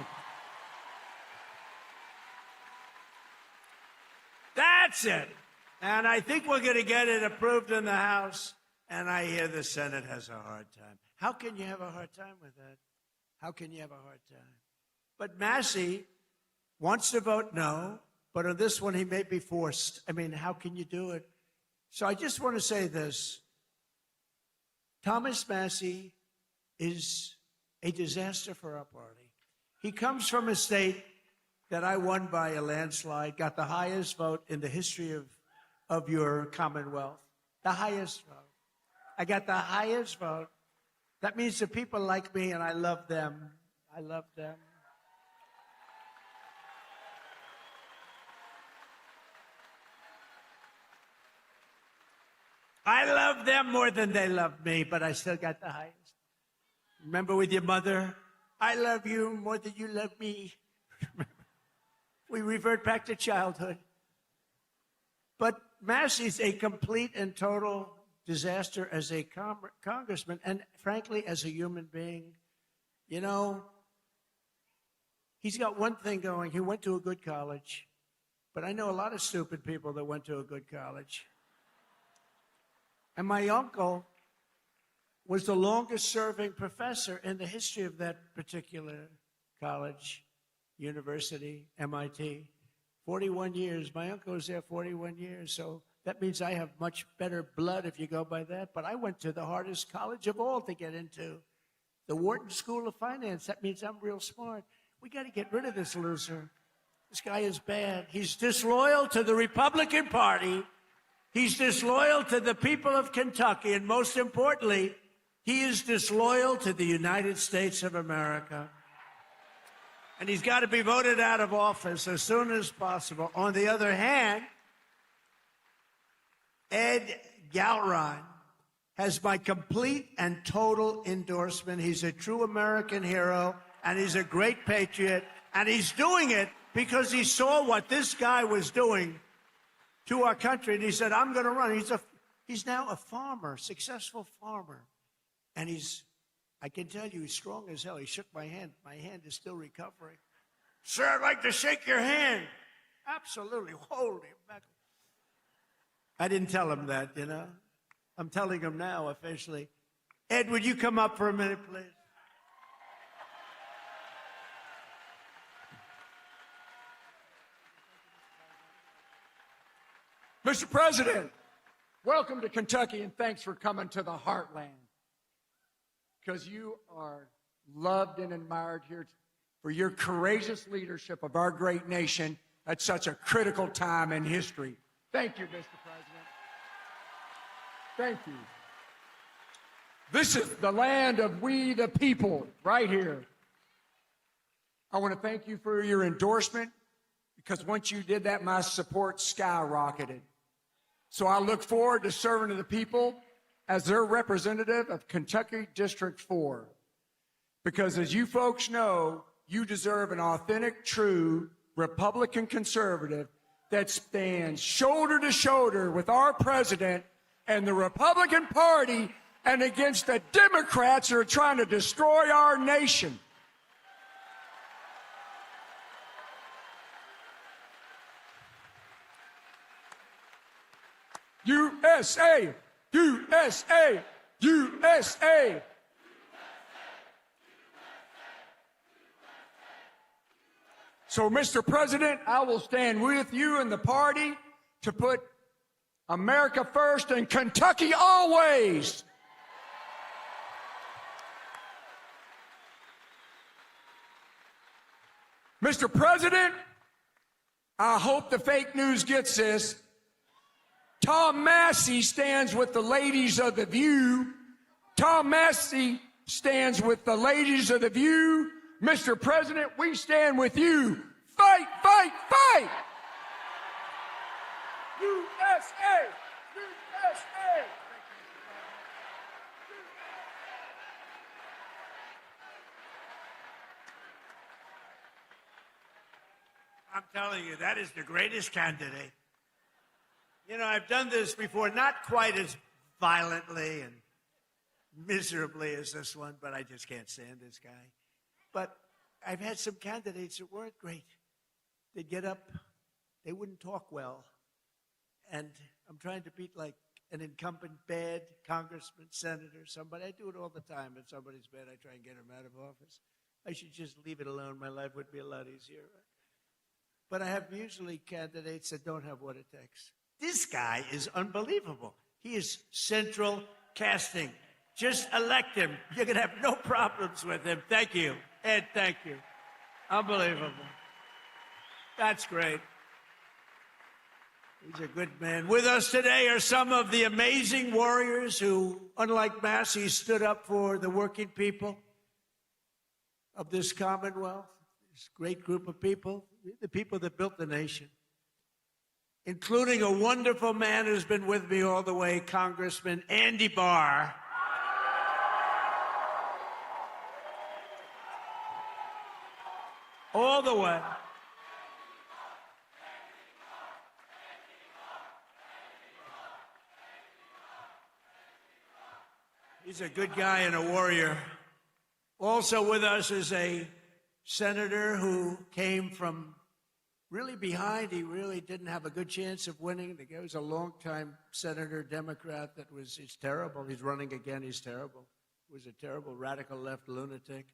That's it. And I think we're going to get it approved in the House, and I hear the Senate has a hard time. How can you have a hard time with that? How can you have a hard time? But Massey wants to vote no, but on this one he may be forced. I mean, how can you do it? So I just want to say this. Thomas Massey is a disaster for our party. He comes from a state that I won by a landslide, got the highest vote in the history of your Commonwealth. The highest vote. I got the highest vote. That means the people like me, and I love them. I love them. I love them more than they love me, but I still got the highest. Remember with your mother, I love you more than you love me. We revert back to childhood. But Massey's a complete and total disaster as a congressman and, frankly, as a human being. You know, he's got one thing going. He went to a good college. But I know a lot of stupid people that went to a good college. And my uncle was the longest-serving professor in the history of that particular college, university, MIT. 41 years. My uncle was there 41 years, so that means I have much better blood if you go by that. But I went to the hardest college of all to get into, the Wharton School of Finance. That means I'm real smart. We got to get rid of this loser. This guy is bad. He's disloyal to the Republican Party. He's disloyal to the people of Kentucky. And most importantly, he is disloyal to the United States of America. And he's got to be voted out of office as soon as possible. On the other hand, Ed Galron has my complete and total endorsement. He's a true American hero, and he's a great patriot, and he's doing it because he saw what this guy was doing to our country, and he said, I'm going to run. He's now a farmer, successful farmer, and I can tell you, he's strong as hell. He shook my hand. My hand is still recovering. Sir, I'd like to shake your hand. Absolutely. Holy mackerel. I didn't tell him that, you know. I'm telling him now officially. Ed, would you come up for a minute, please? Mr. President, welcome to Kentucky, and thanks for coming to the heartland. Because you are loved and admired here for your courageous leadership of our great nation at such a critical time in history. Thank you, Mr. President. Thank you. This is the land of we the people, right here. I want to thank you for your endorsement, because once you did that, my support skyrocketed. So I look forward to serving to the people as their representative of Kentucky District 4. Because as you folks know, you deserve an authentic, true Republican conservative that stands shoulder to shoulder with our president and the Republican Party and against the Democrats who are trying to destroy our nation. USA! USA! USA! So, Mr. President, I will stand with you and the party to put America first and Kentucky always. Mr. President, I hope the fake news gets this. Tom Massey stands with the ladies of The View. Tom Massey stands with the ladies of The View. Mr. President, we stand with you. Fight, fight, fight! USA! USA! I'm telling you, that is the greatest candidate. You know, I've done this before, not quite as violently and miserably as this one, but I just can't stand this guy. But I've had some candidates that weren't great. They'd get up, they wouldn't talk well. And I'm trying to beat like an incumbent bad congressman, senator, somebody. I do it all the time. If somebody's bad, I try and get him out of office. I should just leave it alone. My life would be a lot easier. But I have usually candidates that don't have what it takes. This guy is unbelievable. He is central casting. Just elect him. You're going to have no problems with him. Thank you. Ed, thank you. Unbelievable. That's great. He's a good man. With us today are some of the amazing warriors who, unlike Massey, stood up for the working people of this Commonwealth, this great group of people, the people that built the nation, including a wonderful man who's been with me all the way, Congressman Andy Barr. All the way. He's a good guy and a warrior. Also with us is a senator who came from really behind. He really didn't have a good chance of winning. The guy was a longtime senator, Democrat, he's terrible. He's running again, he's terrible. He was a terrible radical left lunatic.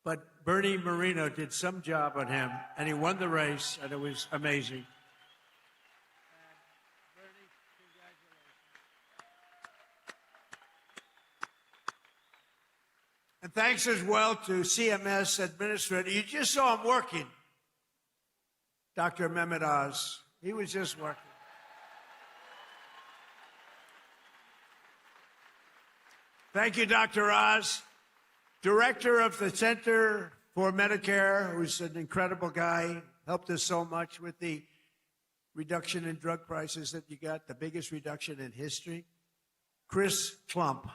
But Bernie Moreno did some job on him, and he won the race, and it was amazing. And thanks as well to CMS Administrator. You just saw him working, Dr. Mehmet Oz. He was just working. Thank you, Dr. Oz. Director of the Center for Medicare, who's an incredible guy, helped us so much with the reduction in drug prices that you got, the biggest reduction in history. Chris Plump.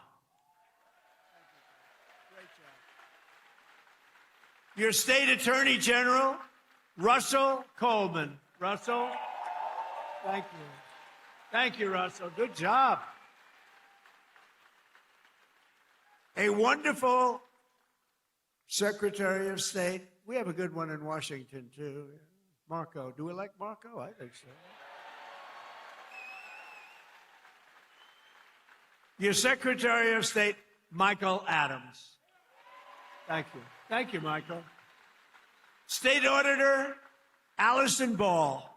Your state attorney general, Russell Coleman. Russell, thank you. Thank you, Russell. Good job. A wonderful Secretary of State. We have a good one in Washington, too. Marco. Do we like Marco? I think so. Your Secretary of State, Michael Adams. Thank you. Thank you, Michael. State Auditor, Allison Ball.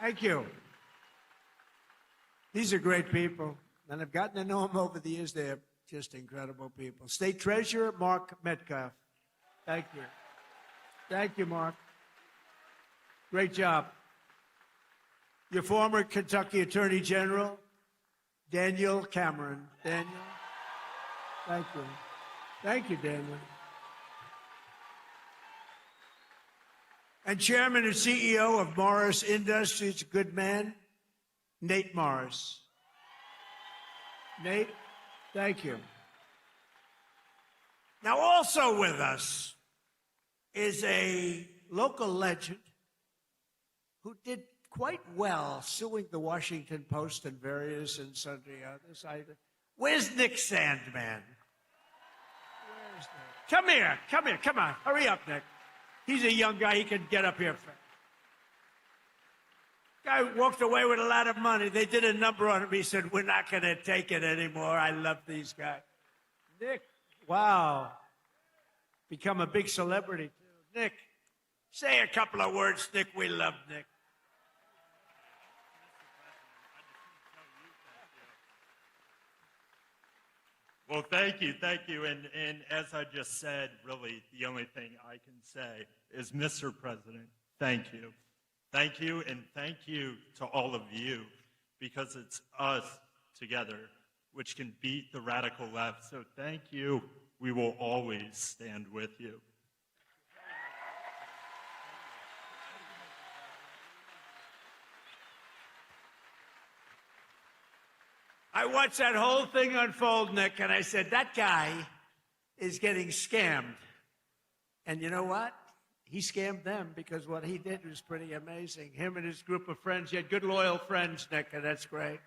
Thank you. These are great people, and I've gotten to know them over the years. They're just incredible people. State Treasurer, Mark Metcalf. Thank you. Thank you, Mark. Great job. Your former Kentucky Attorney General, Daniel Cameron. Daniel. Thank you. Thank you, Daniel. And Chairman and CEO of Morris Industries, a good man, Nate Morris. Nate, thank you. Now, also with us is a local legend who did quite well suing the Washington Post and various and sundry others. Where's Nick Sandmann? Come here, come on. Hurry up, Nick. He's a young guy. He can get up here. Guy walked away with a lot of money. They did a number on him. He said, we're not going to take it anymore. I love these guys. Nick, wow. Become a big celebrity, too. Nick, say a couple of words, Nick. We love Nick. Well, thank you. And as I just said, really, the only thing I can say is, Mr. President, thank you. Thank you, and thank you to all of you, because it's us together which can beat the radical left. So thank you. We will always stand with you. I watched that whole thing unfold, Nick, and I said, that guy is getting scammed. And you know what? he scammed them because what he did was pretty amazing. Him and his group of friends. He had good, loyal friends, Nick, and that's great.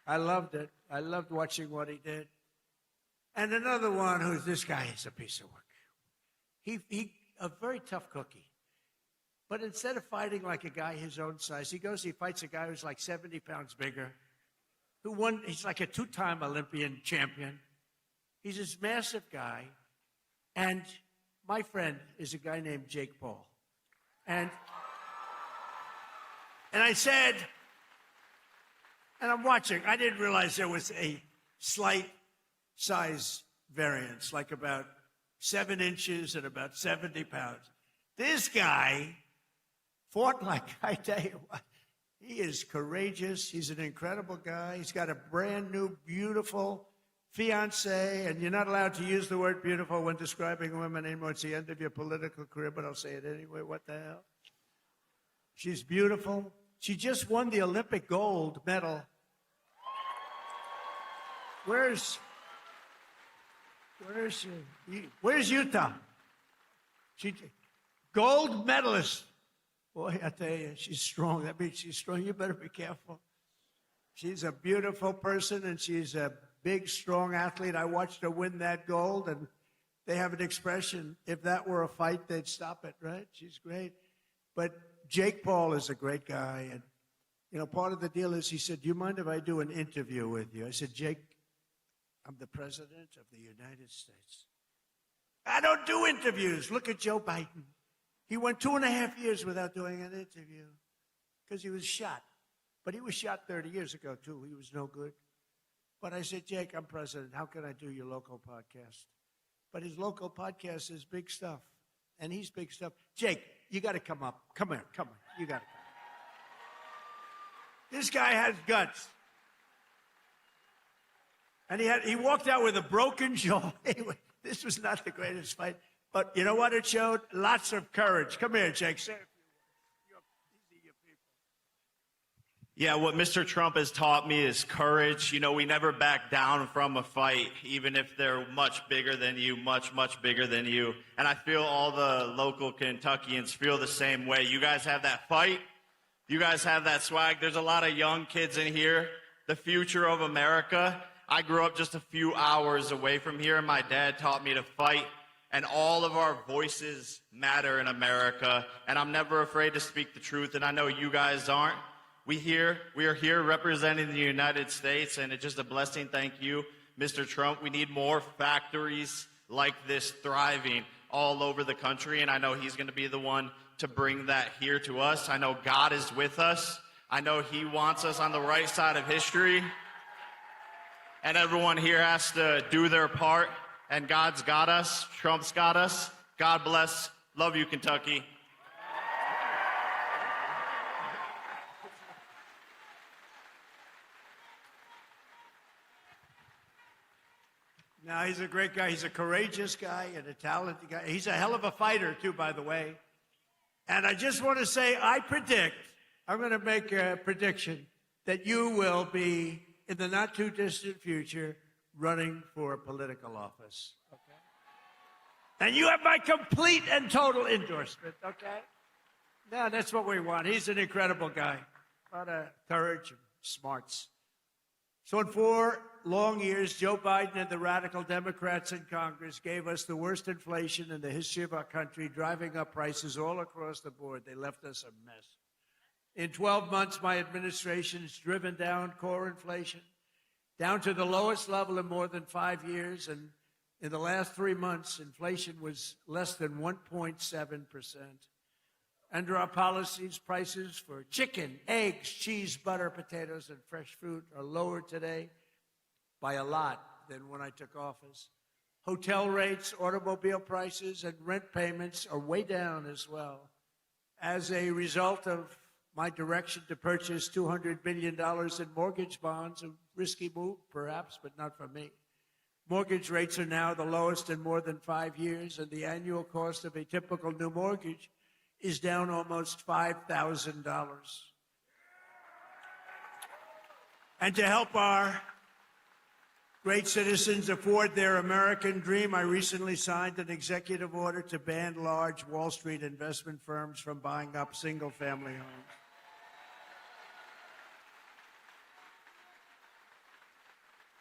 I loved it. I loved watching what he did. And another one who's this guy is a piece of work. He a very tough cookie. But instead of fighting like a guy his own size, he fights a guy who's like 70 pounds bigger, who won, he's like a two-time Olympian champion. He's this massive guy. And my friend is a guy named Jake Paul. And I said, and I'm watching, I didn't realize there was a slight size variance, like about 7 inches and about 70 pounds. This guy fought like, I tell you what, he is courageous. He's an incredible guy. He's got a brand new, beautiful fiance, and you're not allowed to use the word beautiful when describing a woman anymore. It's the end of your political career, but I'll say it anyway. What the hell? She's beautiful. She just won the Olympic gold medal. Where's she? Where's Utah? She gold medalist. Boy, I tell you, she's strong. That means she's strong. You better be careful. She's a beautiful person, and she's a big, strong athlete. I watched her win that gold, and they have an expression, if that were a fight, they'd stop it, right? She's great. But Jake Paul is a great guy, and, you know, part of the deal is he said, do you mind if I do an interview with you? I said, Jake, I'm the president of the United States. I don't do interviews. Look at Joe Biden. He went 2.5 years without doing an interview because he was shot. But he was shot 30 years ago, too. He was no good. But I said, Jake, I'm president. How can I do your local podcast? But his local podcast is big stuff. And he's big stuff. Jake, you got to come up. Come here. Come on. You got to come. This guy has guts. And he walked out with a broken jaw. Anyway, this was not the greatest fight. But you know what it showed? Lots of courage. Come here, Jake. Say a few words. These are your people. Yeah, what Mr. Trump has taught me is courage. You know, we never back down from a fight, even if they're much bigger than you, much, much bigger than you. And I feel all the local Kentuckians feel the same way. You guys have that fight. You guys have that swag. There's a lot of young kids in here. The future of America. I grew up just a few hours away from here, and my dad taught me to fight. And all of our voices matter in America. And I'm never afraid to speak the truth, and I know you guys aren't. We are here representing the United States, and it's just a blessing. Thank you, Mr. Trump. We need more factories like this thriving all over the country, and I know he's going to be the one to bring that here to us. I know God is with us. I know he wants us on the right side of history. And everyone here has to do their part. And God's got us. Trump's got us. God bless. Love you, Kentucky. No, he's a great guy. He's a courageous guy and a talented guy. He's a hell of a fighter, too, by the way. And I just want to say, I'm going to make a prediction that you will be, in the not-too-distant future, running for political office, okay? And you have my complete and total endorsement, okay? No, that's what we want. He's an incredible guy. A lot of courage and smarts. So in 4 long years, Joe Biden and the radical Democrats in Congress gave us the worst inflation in the history of our country, driving up prices all across the board. They left us a mess. In 12 months, my administration has driven down core inflation down to the lowest level in more than 5 years. And in the last 3 months, inflation was less than 1.7%. Under our policies, prices for chicken, eggs, cheese, butter, potatoes, and fresh fruit are lower today by a lot than when I took office. Hotel rates, automobile prices, and rent payments are way down as well. As a result of my direction to purchase $200 billion in mortgage bonds, a risky move, perhaps, but not for me. Mortgage rates are now the lowest in more than 5 years, and the annual cost of a typical new mortgage is down almost $5,000. And to help our Great citizens afford their American dream. I recently signed an executive order to ban large Wall Street investment firms from buying up single-family homes.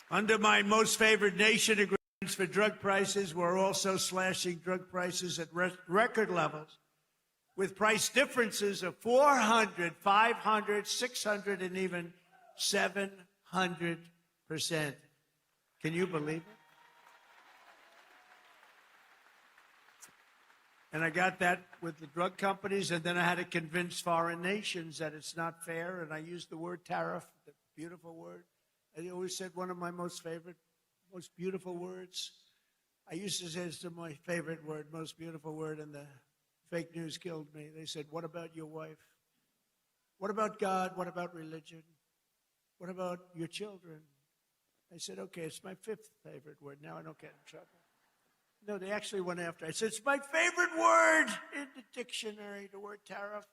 Under my most favored nation agreements for drug prices, we're also slashing drug prices at record levels, with price differences of 400, 500, 600, and even 700%. Can you believe it? And I got that with the drug companies, and then I had to convince foreign nations that it's not fair, and I used the word tariff, the beautiful word. I always said one of my most favorite, most beautiful words. I used to say it's my favorite word, most beautiful word, and the fake news killed me. They said, what about your wife? What about God? What about religion? What about your children? I said, okay, it's my fifth favorite word. Now I don't get in trouble. No, they actually went after. I said, it's my favorite word in the dictionary, the word tariff.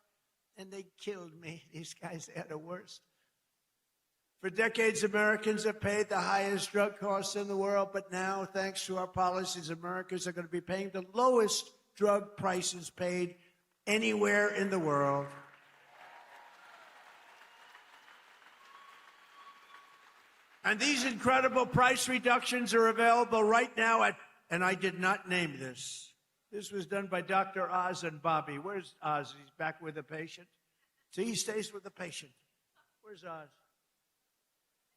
And they killed me. These guys, they are the worst. For decades, Americans have paid the highest drug costs in the world, but now, thanks to our policies, Americans are going to be paying the lowest drug prices paid anywhere in the world. And these incredible price reductions are available right now at, and I did not name this. This was done by Dr. Oz and Bobby. Where's Oz? He's back with the patient. See, he stays with the patient. Where's Oz?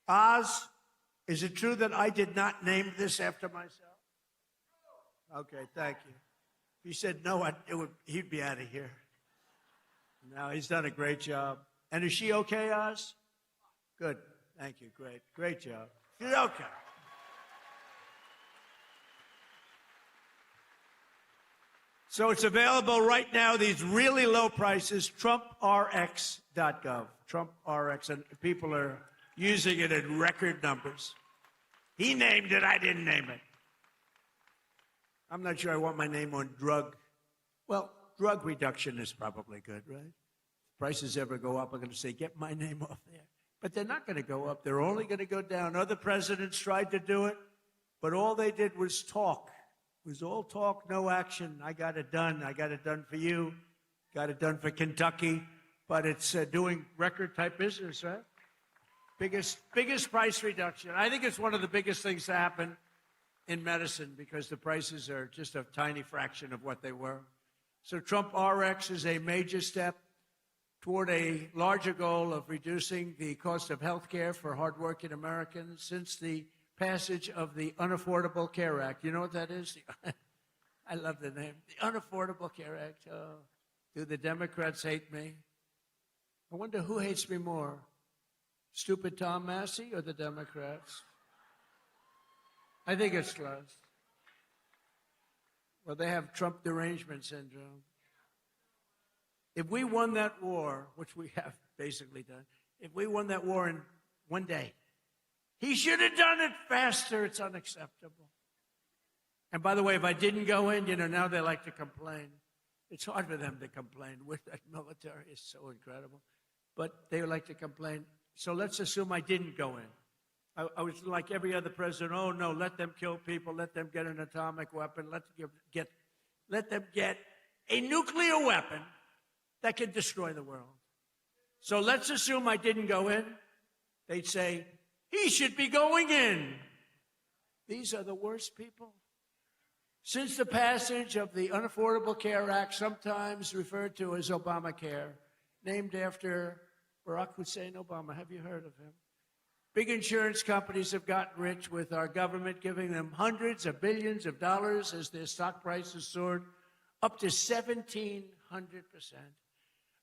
Oz, is it true that I did not name this after myself? Okay, thank you. If he said no, he'd be out of here. No, he's done a great job. And is she okay, Oz? Good. Thank you. Great. Great job. She's okay. So it's available right now, these really low prices, TrumpRx.gov. TrumpRx, and people are using it in record numbers. He named it, I didn't name it. I'm not sure I want my name on drug. Well, drug reduction is probably good, right? If prices ever go up, I'm going to say, get my name off there. But they're not going to go up. They're only going to go down. Other presidents tried to do it, but all they did was talk. It was all talk, no action. I got it done. I got it done for you. Got it done for Kentucky. But it's doing record-type business, right? Biggest price reduction. I think it's one of the biggest things to happen in medicine because the prices are just a tiny fraction of what they were. So Trump RX is a major step toward a larger goal of reducing the cost of health care for hardworking Americans since the passage of the Unaffordable Care Act. You know what that is? I love the name. The Unaffordable Care Act. Oh, do the Democrats hate me? I wonder who hates me more, stupid Tom Massey or the Democrats? I think it's close. Well, they have Trump derangement syndrome. If we won that war, which we have basically done, if we won that war in one day, he should have done it faster. It's unacceptable. And by the way, if I didn't go in, now they like to complain. It's hard for them to complain. With that military is so incredible. But they like to complain. So let's assume I didn't go in. I was like every other president. Oh, no, let them kill people. Let them get an atomic weapon. Let them get a nuclear weapon that can destroy the world. So let's assume I didn't go in. They'd say, he should be going in. These are the worst people. Since the passage of the Unaffordable Care Act, sometimes referred to as Obamacare, named after Barack Hussein Obama. Have you heard of him? Big insurance companies have gotten rich with our government giving them hundreds of billions of dollars as their stock prices soared up to 1,700%.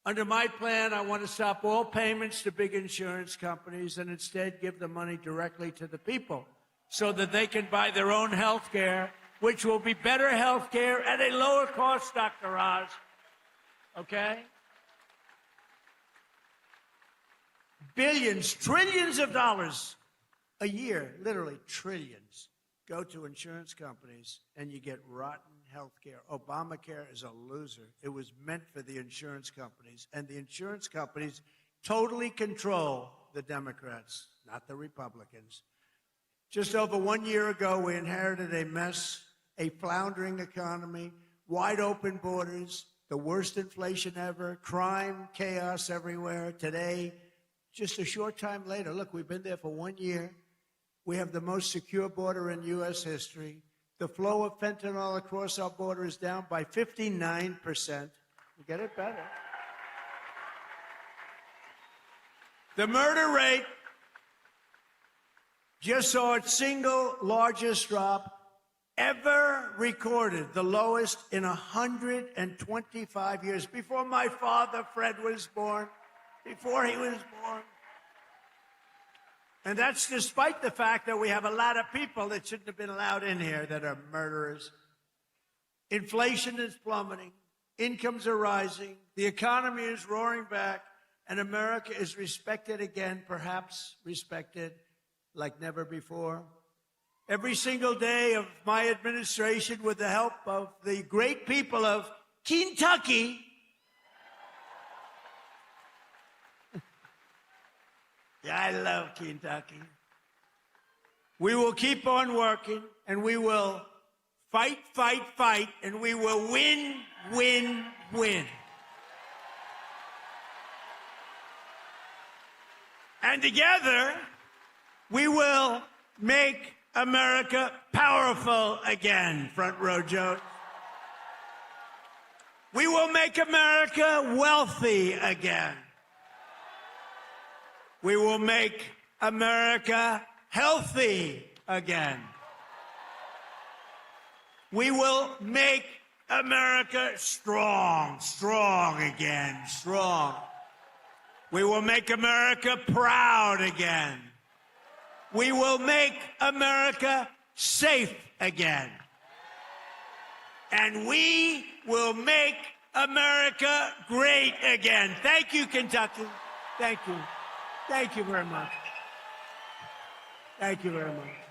Under my plan, I want to stop all payments to big insurance companies and instead give the money directly to the people so that they can buy their own health care, which will be better health care at a lower cost, Dr. Oz. Okay? Billions, trillions of dollars a year, literally trillions, go to insurance companies, and you get rotten health care. Obamacare is a loser. It was meant for the insurance companies, and the insurance companies totally control the Democrats, not the Republicans. Just over 1 year ago, we inherited a mess, a floundering economy, wide open borders, the worst inflation ever, crime, chaos everywhere. Today, just a short time later, look, we've been there for 1 year. We have the most secure border in U.S. history. The flow of fentanyl across our border is down by 59%. We get it better. The murder rate just saw its single largest drop ever recorded, the lowest in 125 years, before my father, Fred, was born, before he was born. And that's despite the fact that we have a lot of people that shouldn't have been allowed in here that are murderers. Inflation is plummeting. Incomes are rising. The economy is roaring back. And America is respected again, perhaps respected like never before. Every single day of my administration, with the help of the great people of Kentucky, yeah, I love Kentucky. We will keep on working, and we will fight, fight, fight, and we will win, win, win. And together, we will make America powerful again, front row Joe. We will make America wealthy again. We will make America healthy again. We will make America strong, strong again, strong. We will make America proud again. We will make America safe again. And we will make America great again. Thank you, Kentucky. Thank you. Thank you very much. Thank you very much.